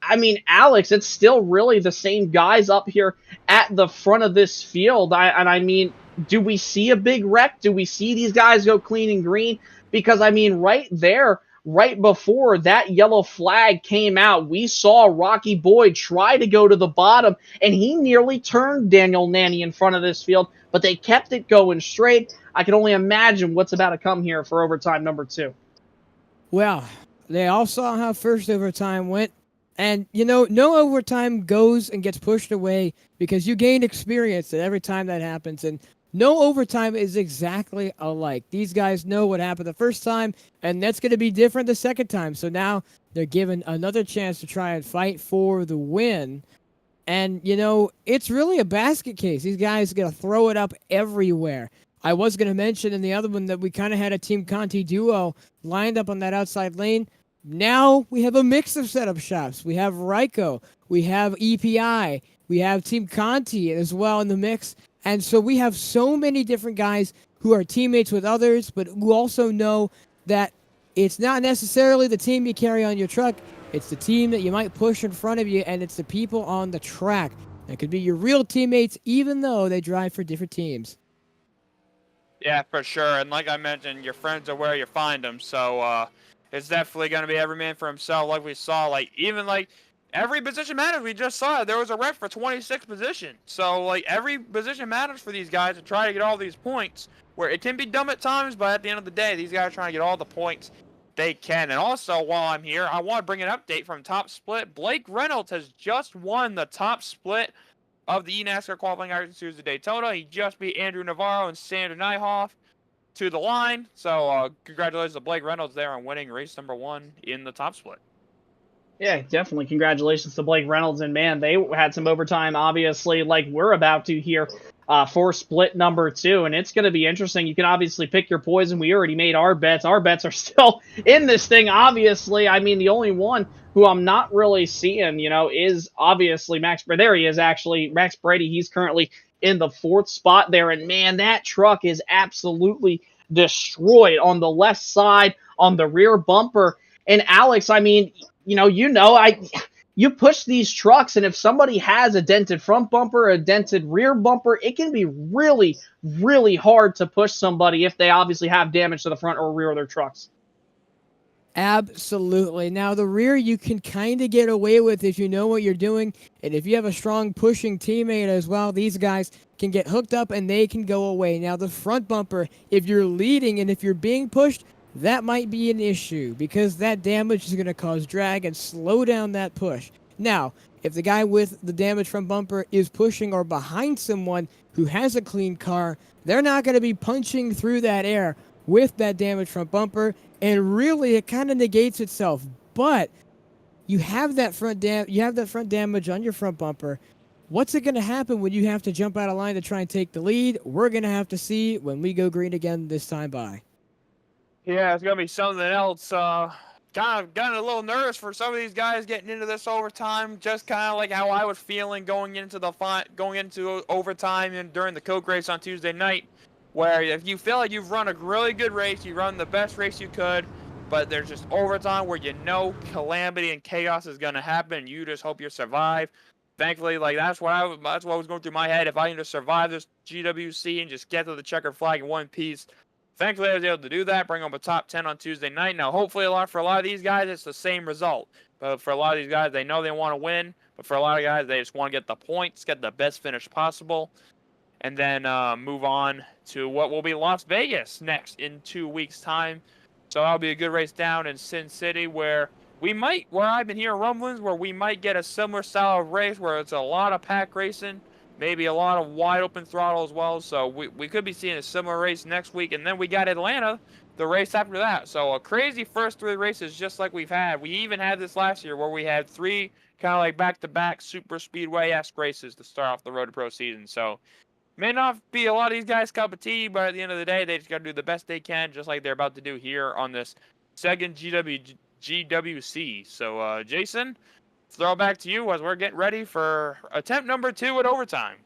I mean, Alex, it's still really the same guys up here at the front of this field. I mean, do we see a big wreck? Do we see these guys go clean and green? Because, I mean, right there, right before that yellow flag came out, we saw Rocky Boyd try to go to the bottom, and he nearly turned Daniel Naney in front of this field, but they kept it going straight. I can only imagine what's about to come here for overtime number 2. Well, they all saw how first overtime went. And, you know, no overtime goes and gets pushed away because you gain experience every time that happens. And no overtime is exactly alike. These guys know what happened the first time, and that's going to be different the second time. So now they're given another chance to try and fight for the win. And, you know, it's really a basket case. These guys are going to throw it up everywhere. I was going to mention in the other one that we kind of had a Team Conti duo lined up on that outside lane. Now we have a mix of setup shops. We have Ryko, we have EPI, we have Team Conti as well in the mix. And so we have so many different guys who are teammates with others, but who also know that it's not necessarily the team you carry on your truck. It's the team that you might push in front of you, and it's the people on the track. It could be your real teammates, even though they drive for different teams. Yeah, for sure. And like I mentioned, your friends are where you find them. So it's definitely going to be every man for himself. Like we saw, like even like every position matters. We just saw it. There was a wreck for 26 position. So like every position matters for these guys to try to get all these points. Where it can be dumb at times, but at the end of the day, these guys are trying to get all the points they can. And also, while I'm here, I want to bring an update from Top Split. Blake Reynolds has just won the Top Split of the eNASCAR qualifying iRacing series of Daytona. He just beat Andrew Navarro and Sander Nyhoff to the line. So congratulations to Blake Reynolds there on winning race number 1 in the Top Split. Yeah, definitely. Congratulations to Blake Reynolds. And man, they had some overtime, obviously, like we're about to here for split number 2. And it's going to be interesting. You can obviously pick your poison. We already made our bets. Our bets are still in this thing, obviously. I mean, the only one who I'm not really seeing, is obviously Max. There he is, actually. Max Brady. He's currently in the 4th spot there. And man, that truck is absolutely destroyed on the left side, on the rear bumper. And Alex, I mean, you push these trucks, and if somebody has a dented front bumper, a dented rear bumper, it can be really, really hard to push somebody if they obviously have damage to the front or rear of their trucks. Absolutely. Now, the rear you can kind of get away with if you know what you're doing, and if you have a strong pushing teammate as well, these guys can get hooked up and they can go away. Now, the front bumper, if you're leading and if you're being pushed, that might be an issue because that damage is going to cause drag and slow down that push. Now, if the guy with the damage from bumper is pushing or behind someone who has a clean car, they're not going to be punching through that air with that damage from bumper, and really it kind of negates itself. But you have that front damage on your front bumper. What's it going to happen when you have to jump out of line to try and take the lead? We're going to have to see when we go green again this time by. Yeah, it's gonna be something else. Kind of gotten a little nervous for some of these guys getting into this overtime. Just kind of like how I was feeling going into overtime and during the Coke race on Tuesday night, where if you feel like you've run a really good race, you run the best race you could, but there's just overtime where calamity and chaos is gonna happen. You just hope you survive. Thankfully, like that's what was going through my head. If I can just survive this GWC and just get to the checkered flag in one piece. Thankfully, I was able to do that, bring home a top 10 on Tuesday night. Now, hopefully, for a lot of these guys, it's the same result. But for a lot of these guys, they know they want to win. But for a lot of guys, they just want to get the points, get the best finish possible, and then move on to what will be Las Vegas next in 2 weeks' time. So that'll be a good race down in Sin City where I've been hearing rumblings where we might get a similar style of race where it's a lot of pack racing. Maybe a lot of wide open throttle as well. So we could be seeing a similar race next week. And then we got Atlanta, the race after that. So a crazy first 3 races just like we've had. We even had this last year where we had 3 kind of like back-to-back super speedway-esque races to start off the Road to Pro season. So may not be a lot of these guys' cup of tea, but at the end of the day, they just got to do the best they can, just like they're about to do here on this second GWC. So Jason, throw it back to you as we're getting ready for attempt number 2 at overtime.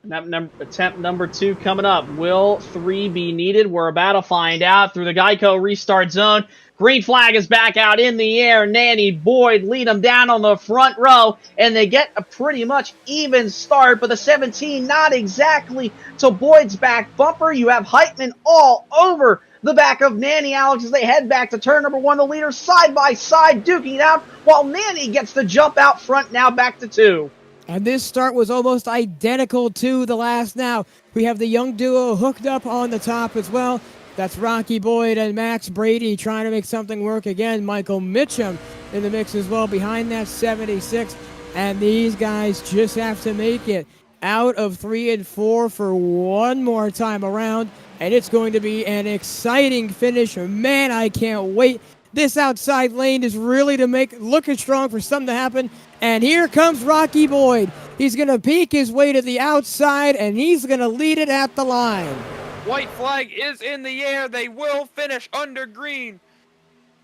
Attempt number 2 coming up. Will 3 be needed? We're about to find out through the Geico restart zone. Green flag is back out in the air. Nanny Boyd lead them down on the front row, and they get a pretty much even start, but the 17 not exactly to Boyd's back bumper. You have Heitman all over the back of Nanny, Alex, as they head back to turn number 1. The leaders side by side duking it out, while Nanny gets the jump out front, now back to 2. And this start was almost identical to the last. Now, we have the young duo hooked up on the top as well. That's Rocky Boyd and Max Brady trying to make something work again. Michael Mitchum in the mix as well behind that 76. And these guys just have to make it out of 3 and 4 for one more time around. And it's going to be an exciting finish. Man, I can't wait. This outside lane is really to make looking strong for something to happen. And here comes Rocky Boyd. He's going to peek his way to the outside, and he's going to lead it at the line. White flag is in the air. They will finish under green.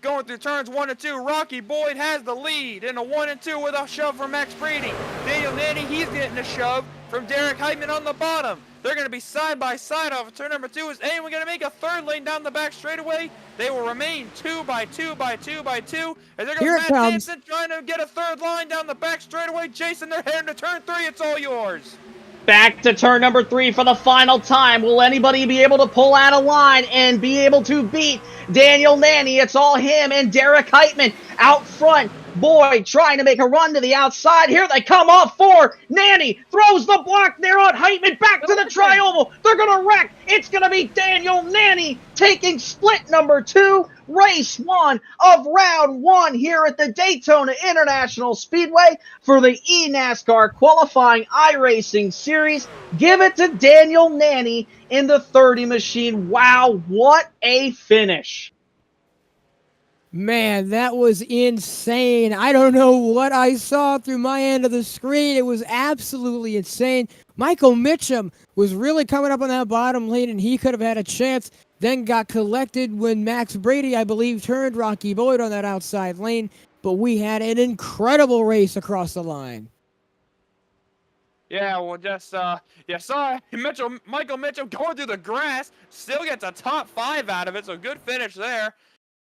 Going through turns 1 and 2, Rocky Boyd has the lead in a 1 and 2 with a shove from Max Brady. Daniel Nanny, he's getting a shove from Derek Heitman on the bottom. They're going to be side by side off of turn number 2. Is anyone going to make a third lane down the back straightaway? They will remain 2 by 2 by 2 by 2. And there goes Here it Matt comes. Danson trying to get a third line down the back straightaway. Jason, they're heading to turn 3. It's all yours. Back to turn number 3 for the final time. Will anybody be able to pull out a line and be able to beat Daniel Nanny? It's all him and Derek Heitman out front. Boyd trying to make a run to the outside. Here they come off for Nanny. Throws the block there on Heitman. Back to the tri-oval. They're going to wreck. It's going to be Daniel Nanny taking split number 2. Race 1 of round 1 here at the Daytona International Speedway for the eNASCAR qualifying iRacing series. Give it to Daniel Nanny in the 30 machine. Wow, what a finish. Man, that was insane. I don't know what I saw through my end of the screen. It was absolutely insane. Michael Mitchum was really coming up on that bottom lane, and he could have had a chance. Then got collected when Max Brady, I believe, turned Rocky Boyd on that outside lane. But we had an incredible race across the line. Yeah, well, just, you saw Michael Mitchell going through the grass, still gets a top 5 out of it, so good finish there.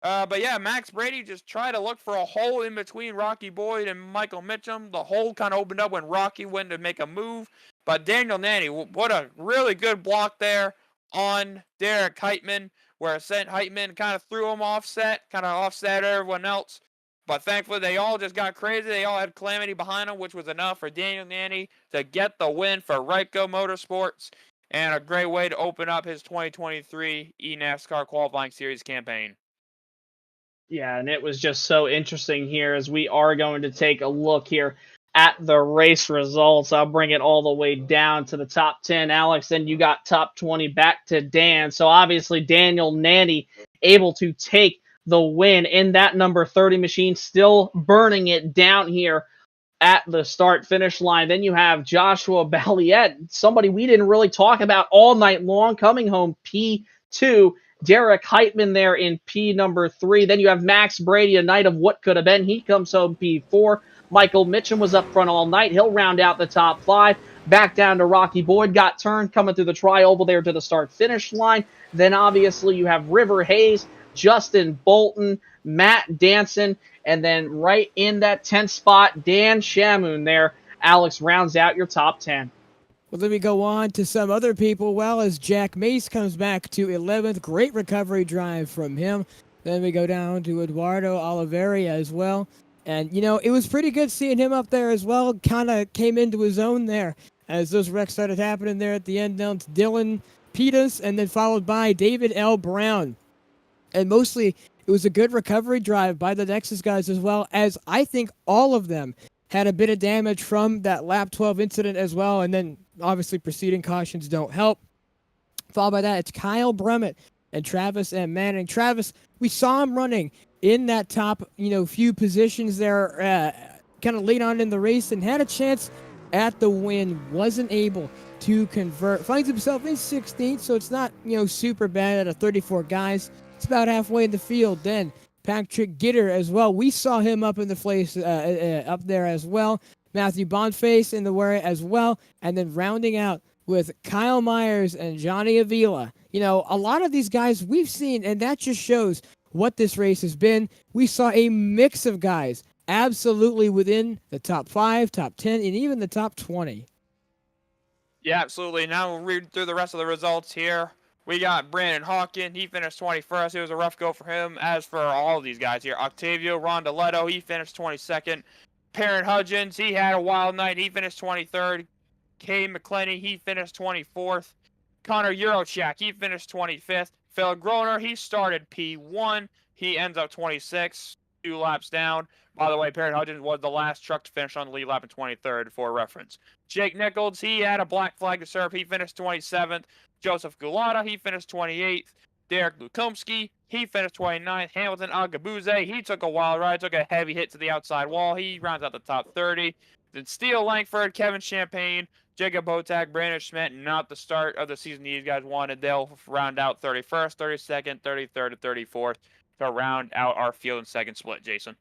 But yeah, Max Brady just tried to look for a hole in between Rocky Boyd and Michael Mitchum. The hole kind of opened up when Rocky went to make a move. But Daniel Nanny, what a really good block there on Derek Heitman, where Heitman kind of threw him offset everyone else. But thankfully, they all just got crazy. They all had Calamity behind them, which was enough for Daniel Nanny to get the win for Ryko Motorsports, and a great way to open up his 2023 eNASCAR Qualifying Series campaign. Yeah, and it was just so interesting here as we are going to take a look here at the race results. I'll bring it all the way down to the top 10, Alex. Then you got top 20 back to Dan. So obviously Daniel Nanny able to take the win in that number 30 machine, still burning it down here at the start-finish line. Then you have Joshua Balliet, somebody we didn't really talk about all night long, coming home P2. Derek Heitman there in P number 3. Then you have Max Brady, a night of what could have been. He comes home P4. Michael Mitchum was up front all night. He'll round out the top 5. Back down to Rocky Boyd. Got turned coming through the tri-oval there to the start-finish line. Then obviously you have River Hayes, Justin Bolton, Matt Danson, and then right in that 10th spot, Dan Shamoon there. Alex rounds out your top 10. Well, then we go on to some other people. Well, as Jack Mace comes back to 11th, great recovery drive from him. Then we go down to Eduardo Oliveri as well. And, you know, it was pretty good seeing him up there as well. Kind of came into his own there as those wrecks started happening there at the end down to Dylan Peters, and then followed by David L. Brown. And mostly it was a good recovery drive by the Nexus guys as well, as I think all of them had a bit of damage from that lap 12 incident as well. And then obviously preceding cautions don't help. Followed by that, it's Kyle Brummett and Travis and Manning. Travis, we saw him running in that top, few positions there, kind of late on in the race, and had a chance at the win. Wasn't able to convert. Finds himself in 16th, so it's not, super bad out of 34 guys. It's about halfway in the field. Then Patrick Gitter as well. We saw him up in the place, up there as well. Matthew Boniface in the way as well. And then rounding out with Kyle Myers and Johnny Avila. A lot of these guys we've seen, and that just shows what this race has been. We saw a mix of guys absolutely within the top 5, top 10, and even the top 20. Yeah, absolutely. Now we'll read through the rest of the results here. We got Brandon Hawkins. He finished 21st. It was a rough go for him. As for all of these guys here, Octavio Rondoletto, he finished 22nd. Perrin Hudgens, he had a wild night. He finished 23rd. Kay McClenny, he finished 24th. Connor Eurochak, he finished 25th. Phil Groner, he started P1. He ends up 26th, 2 laps down. By the way, Perrin Hudgens was the last truck to finish on the lead lap in 23rd for reference. Jake Nichols, he had a black flag to serve. He finished 27th. Joseph Gulata, he finished 28th. Derek Lukomsky, he finished 29th. Hamilton Agabuze, he took a wild ride, took a heavy hit to the outside wall. He rounds out the top 30. Then Steele Langford, Kevin Champagne, Jacob Botak, Brandon Schmidt, not the start of the season these guys wanted. They'll round out 31st, 32nd, 33rd, and 34th to round out our field and second split, Jason.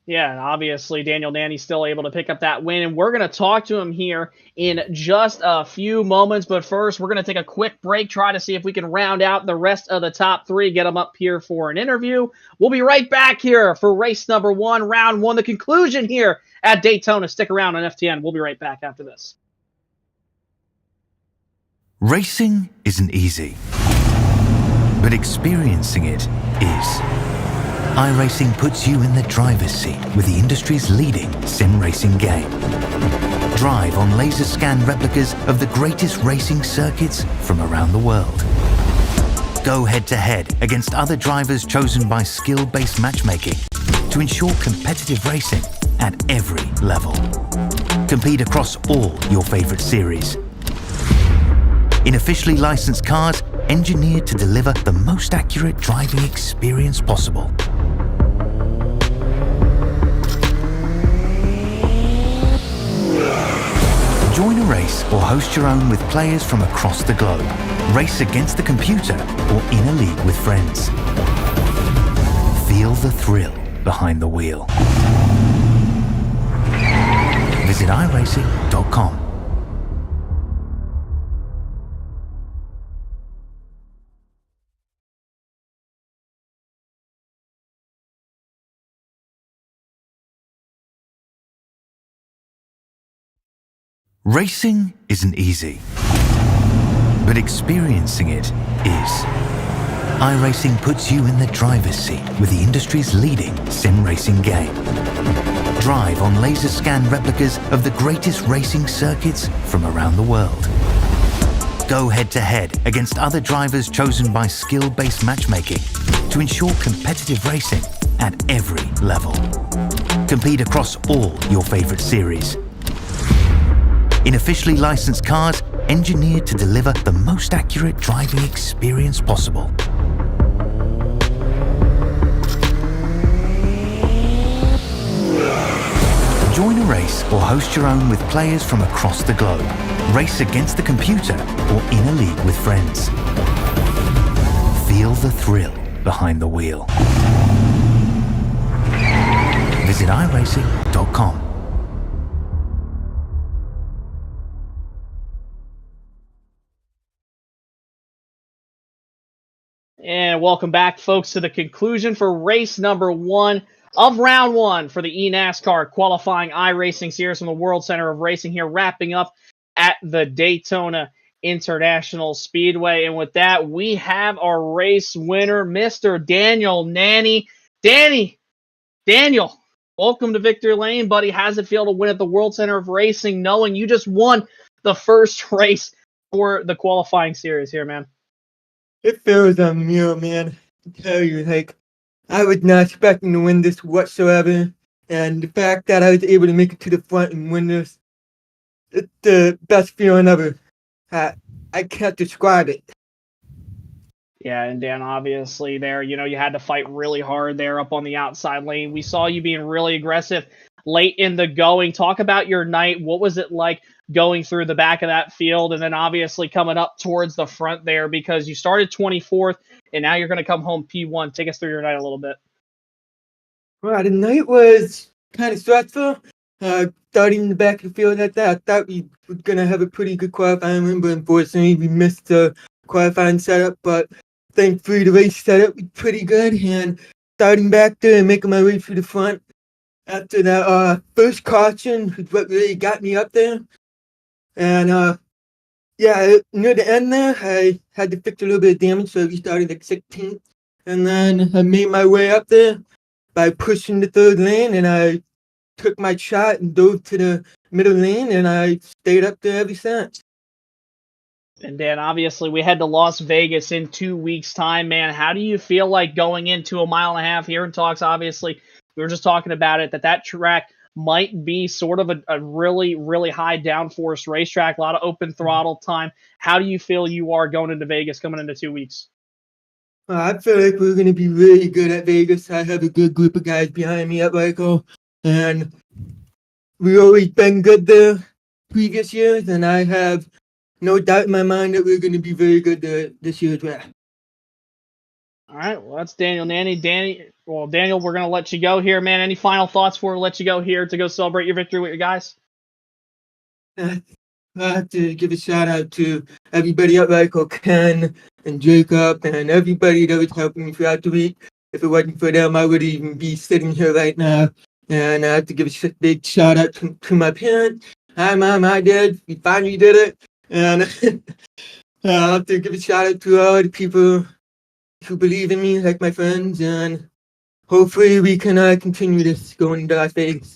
Yeah, and obviously Daniel Nanny's still able to pick up that win, and we're going to talk to him here in just a few moments. But first, we're going to take a quick break, try to see if we can round out the rest of the top three, get them up here for an interview. We'll be right back here for race number 1, round 1, the conclusion here at Daytona. Stick around on FTN. We'll be right back after this. Racing isn't easy, but experiencing it is. iRacing puts you in the driver's seat with the industry's leading sim racing game. Drive on laser scan replicas of the greatest racing circuits from around the world. Go head-to-head against other drivers chosen by skill-based matchmaking to ensure competitive racing at every level. Compete across all your favorite series. In officially licensed cars engineered to deliver the most accurate driving experience possible. Join a race or host your own with players from across the globe. Race against the computer or in a league with friends. Feel the thrill behind the wheel. Visit iRacing.com. Racing isn't easy, but experiencing it is. iRacing puts you in the driver's seat with the industry's leading sim racing game. Drive on laser scan replicas of the greatest racing circuits from around the world. Go head-to-head against other drivers chosen by skill-based matchmaking to ensure competitive racing at every level. Compete across all your favorite series. In officially licensed cars engineered to deliver the most accurate driving experience possible. Join a race or host your own with players from across the globe. Race against the computer or in a league with friends. Feel the thrill behind the wheel. Visit iRacing.com. And welcome back, folks, to the conclusion for race number 1 of round 1 for the eNASCAR qualifying iRacing series from the World Center of Racing here, wrapping up at the Daytona International Speedway. And with that, we have our race winner, Mr. Daniel Nanny. Daniel, welcome to Victory Lane, buddy. How's it feel to win at the World Center of Racing, knowing you just won the first race for the qualifying series here, man? It feels unreal, man. I tell you, I was not expecting to win this whatsoever. And the fact that I was able to make it to the front and win this, it's the best feeling ever. I can't describe it. Yeah, and Dan, obviously there, you had to fight really hard there up on the outside lane. We saw you being really aggressive late in the going. Talk about your night. What was it like going through the back of that field and then obviously coming up towards the front there, because you started 24th and now you're going to come home P1. Take us through your night a little bit. Well, the night was kind of stressful. Starting in the back of the field like that, I thought we were going to have a pretty good qualifying run, but unfortunately we missed the qualifying setup. But thankfully the race setup was pretty good, and starting back there and making my way through the front after that first caution was what really got me up there. And near the end there, I had to fix a little bit of damage, so we started at 16th. And then I made my way up there by pushing the third lane, and I took my shot and dove to the middle lane, and I stayed up there ever since. And Dan, obviously we head to Las Vegas in 2 weeks' time, man. How do you feel like going into a mile and a half here in talks? Obviously, we were just talking about it, that track might be sort of a really, really high downforce racetrack, a lot of open throttle time. How do you feel you are going into Vegas coming into 2 weeks? I feel like we're going to be really good at Vegas. I have a good group of guys behind me at Michael, and we've always been good there previous years, and I have no doubt in my mind that we're going to be very good there this year as well. All right, well, that's Daniel Nanny. Daniel, we're going to let you go here, man. Any final thoughts before we let you go here to go celebrate your victory with your guys? I have to give a shout out to everybody at Michael, Ken, and Jacob, and everybody that was helping me throughout the week. If it wasn't for them, I would even be sitting here right now. And I have to give a big shout out to my parents. Hi, Mom. Hi, Dad. We finally did it. And I have to give a shout out to all the people who believe in me, like my friends. And hopefully we can continue this going to Las Vegas.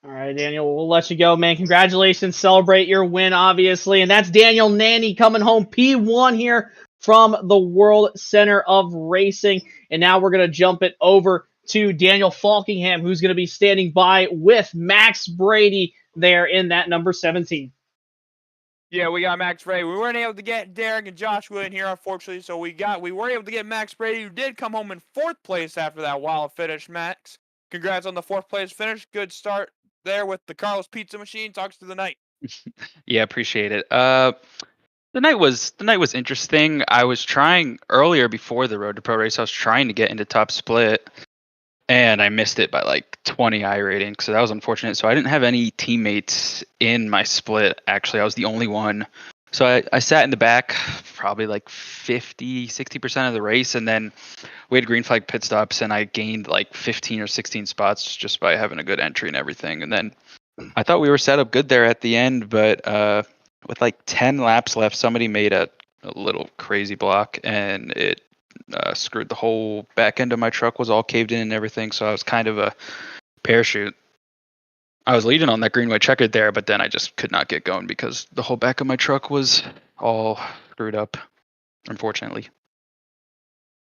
All right, Daniel, we'll let you go, man. Congratulations. Celebrate your win, obviously. And that's Daniel Nanny coming home P1 here from the World Center of Racing. And now we're going to jump it over to Daniel Falkingham, who's going to be standing by with Max Brady there in that number 17. Yeah, we got Max Brady. We weren't able to get Derek and Joshua in here, unfortunately, so we were able to get Max Brady, who did come home in 4th place after that wild finish. Max, congrats on the 4th place finish. Good start there with the Carlos Pizza Machine. Talks to the night. Yeah, appreciate it. The night was interesting. I was trying earlier before the Road to Pro race. I was trying to get into top split, and I missed it by like 20 iRating, so that was unfortunate. So I didn't have any teammates in my split. Actually, I was the only one. So I sat in the back probably like 50-60% of the race, and then we had green flag pit stops, and I gained like 15 or 16 spots just by having a good entry and everything. And then I thought we were set up good there at the end, but with like 10 laps left, somebody made a little crazy block, and it screwed the whole back end of my truck. Was all caved in and everything, so I was kind of a parachute. I was leading on that green white checkered there, but then I just could not get going because the whole back of my truck was all screwed up, unfortunately.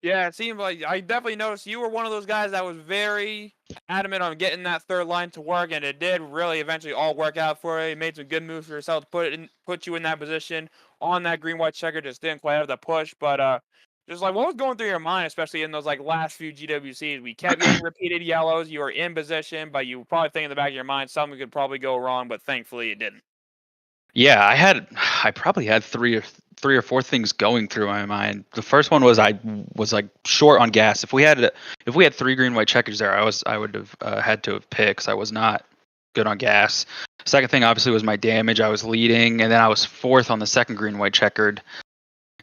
Yeah, it seemed like I definitely noticed you were one of those guys that was very adamant on getting that third line to work, and it did really eventually all work out for you. You made some good moves for yourself to put you in that position on that green white checker. Just didn't quite have the push, but just like what was going through your mind, especially in those like last few GWCs? We kept getting repeated yellows. You were in position, but you were probably thinking in the back of your mind something could probably go wrong, but thankfully it didn't. Yeah, I probably had three or four things going through my mind. The first one was I was like short on gas. If we had 3 green white checkers there, I would have had to have picked 'cause I was not good on gas. Second thing obviously was my damage. I was leading, and then I was 4th on the second green white checkered,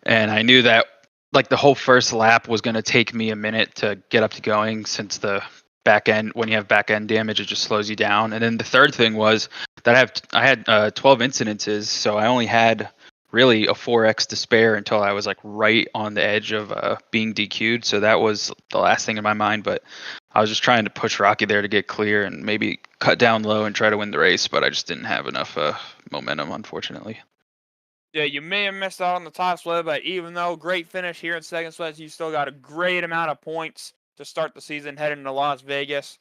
and I knew that like the whole first lap was going to take me a minute to get up to going, since the back end, when you have back end damage, it just slows you down. And then the third thing was that I had 12 incidences, so I only had really a 4x to spare until I was like right on the edge of being DQ'd. So that was the last thing in my mind, but I was just trying to push Rocky there to get clear and maybe cut down low and try to win the race, but I just didn't have enough momentum, unfortunately. Yeah, you may have missed out on the top split, but even though great finish here in second split, you still got a great amount of points to start the season heading to Las Vegas.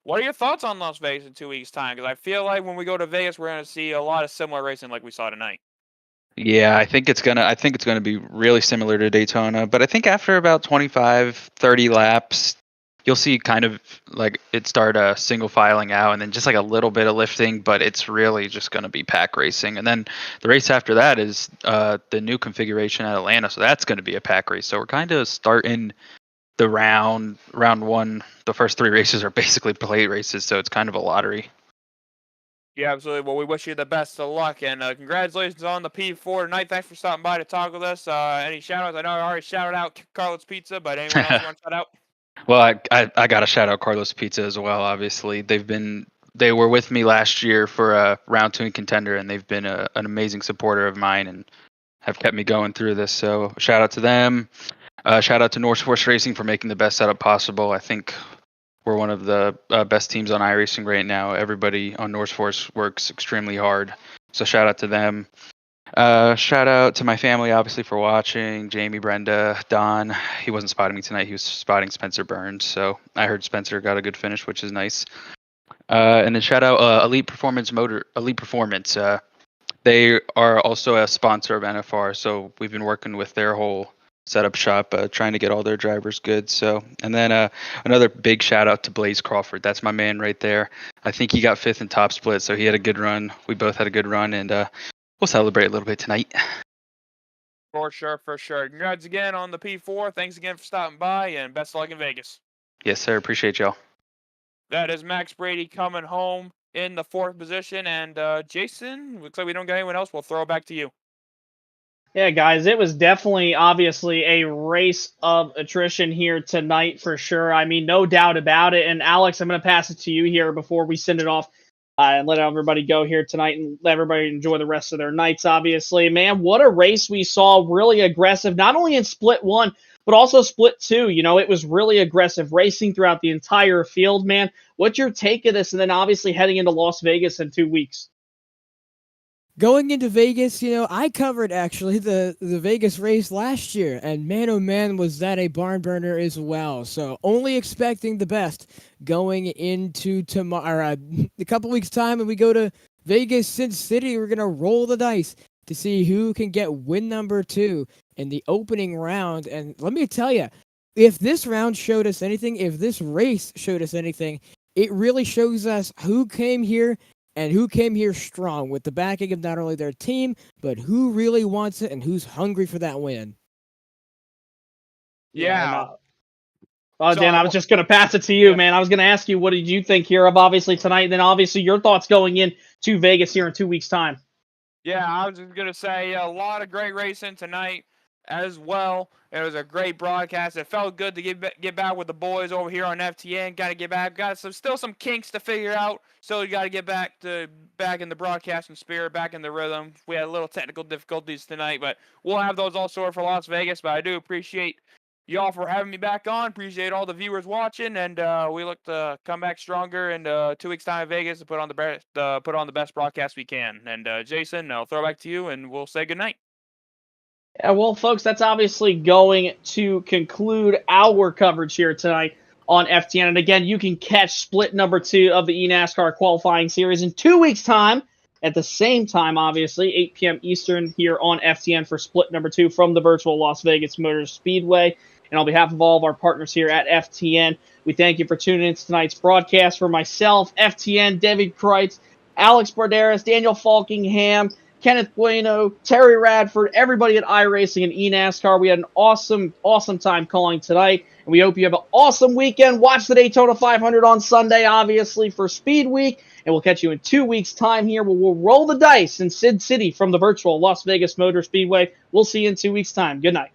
What are your thoughts on Las Vegas in 2 weeks' time? Because I feel like when we go to Vegas, we're going to see a lot of similar racing like we saw tonight. Yeah, I think it's gonna be really similar to Daytona, but I think after about 25, 30 laps, you'll see kind of like it start single filing out, and then just like a little bit of lifting, but it's really just gonna be pack racing. And then the race after that is the new configuration at Atlanta, so that's gonna be a pack race. So we're kind of starting the round one. The first 3 races are basically plate races, so it's kind of a lottery. Yeah, absolutely. Well, we wish you the best of luck, and congratulations on the P4 tonight. Thanks for stopping by to talk with us. Any shout-outs? I know I already shouted out Carlos Pizza, but anyone else want to shout out? Well, I got to shout out Carlos Pizza as well. Obviously, they were with me last year for a round 2 contender, and they've been an amazing supporter of mine and have kept me going through this. So shout out to them. Shout out to Motorsports Racing for making the best setup possible. I think we're one of the best teams on iRacing right now. Everybody on Motorsports works extremely hard. So shout out to them. Shout out to my family, obviously, for watching. Jamie, Brenda, Don. He wasn't spotting me tonight. He was spotting Spencer Burns. So I heard Spencer got a good finish, which is nice. And then shout out Elite Performance. They are also a sponsor of NFR. So we've been working with their whole setup shop, trying to get all their drivers good. So, and then another big shout out to Blaze Crawford. That's my man right there. I think he got 5th in top split, so he had a good run. We both had a good run, and we'll celebrate a little bit tonight. For sure, for sure. Congrats again on the P4. Thanks again for stopping by, and best of luck in Vegas. Yes, sir. Appreciate y'all. That is Max Brady coming home in the 4th position. And Jason, looks like we don't got anyone else. We'll throw it back to you. Yeah, guys, it was definitely, obviously, a race of attrition here tonight for sure. I mean, no doubt about it. And Alex, I'm going to pass it to you here before we send it off and let everybody go here tonight and let everybody enjoy the rest of their nights, obviously. Man, what a race we saw. Really aggressive, not only in split 1, but also split 2. You know, it was really aggressive racing throughout the entire field, man. What's your take of this? And then obviously heading into Las Vegas in 2 weeks. Going into Vegas, you know, I covered actually the Vegas race last year, and man, oh man, was that a barn burner as well. So only expecting the best going into tomorrow, a couple weeks time, when we go to Vegas, Sin City. We're gonna roll the dice to see who can get win number 2 in the opening round. And let me tell you, if this round showed us anything, if this race showed us anything, it really shows us who came here and who came here strong with the backing of not only their team, but who really wants it and who's hungry for that win. Yeah. Dan, I was just going to pass it to you, man. I was going to ask you, what did you think here of obviously tonight, and then obviously your thoughts going in to Vegas here in 2 weeks' time. Yeah, I was just going to say a lot of great racing tonight as well. It was a great broadcast. It felt good to get back with the boys over here on FTN. Got to get back. Got still some kinks to figure out. So you got to get back in the broadcasting spirit, back in the rhythm. We had a little technical difficulties tonight, but we'll have those all sorted for Las Vegas. But I do appreciate y'all for having me back on. Appreciate all the viewers watching, and we look to come back stronger in 2 weeks' time in Vegas to put on the best broadcast we can. And Jason, I'll throw it back to you, and we'll say goodnight. Yeah, well, folks, that's obviously going to conclude our coverage here tonight on FTN. And again, you can catch split number 2 of the eNASCAR qualifying series in 2 weeks' time at the same time, obviously, 8 p.m. Eastern here on FTN for split number 2 from the virtual Las Vegas Motor Speedway. And on behalf of all of our partners here at FTN, we thank you for tuning in to tonight's broadcast. For myself, FTN, David Kreitz, Alex Barderas, Daniel Falkingham, Kenneth Bueno, Terry Radford, everybody at iRacing and eNASCAR. We had an awesome time calling tonight, and we hope you have an awesome weekend. Watch the Daytona 500 on Sunday, obviously, for Speed Week, and we'll catch you in 2 weeks' time here where we'll roll the dice in Sin City from the virtual Las Vegas Motor Speedway. We'll see you in 2 weeks' time. Good night.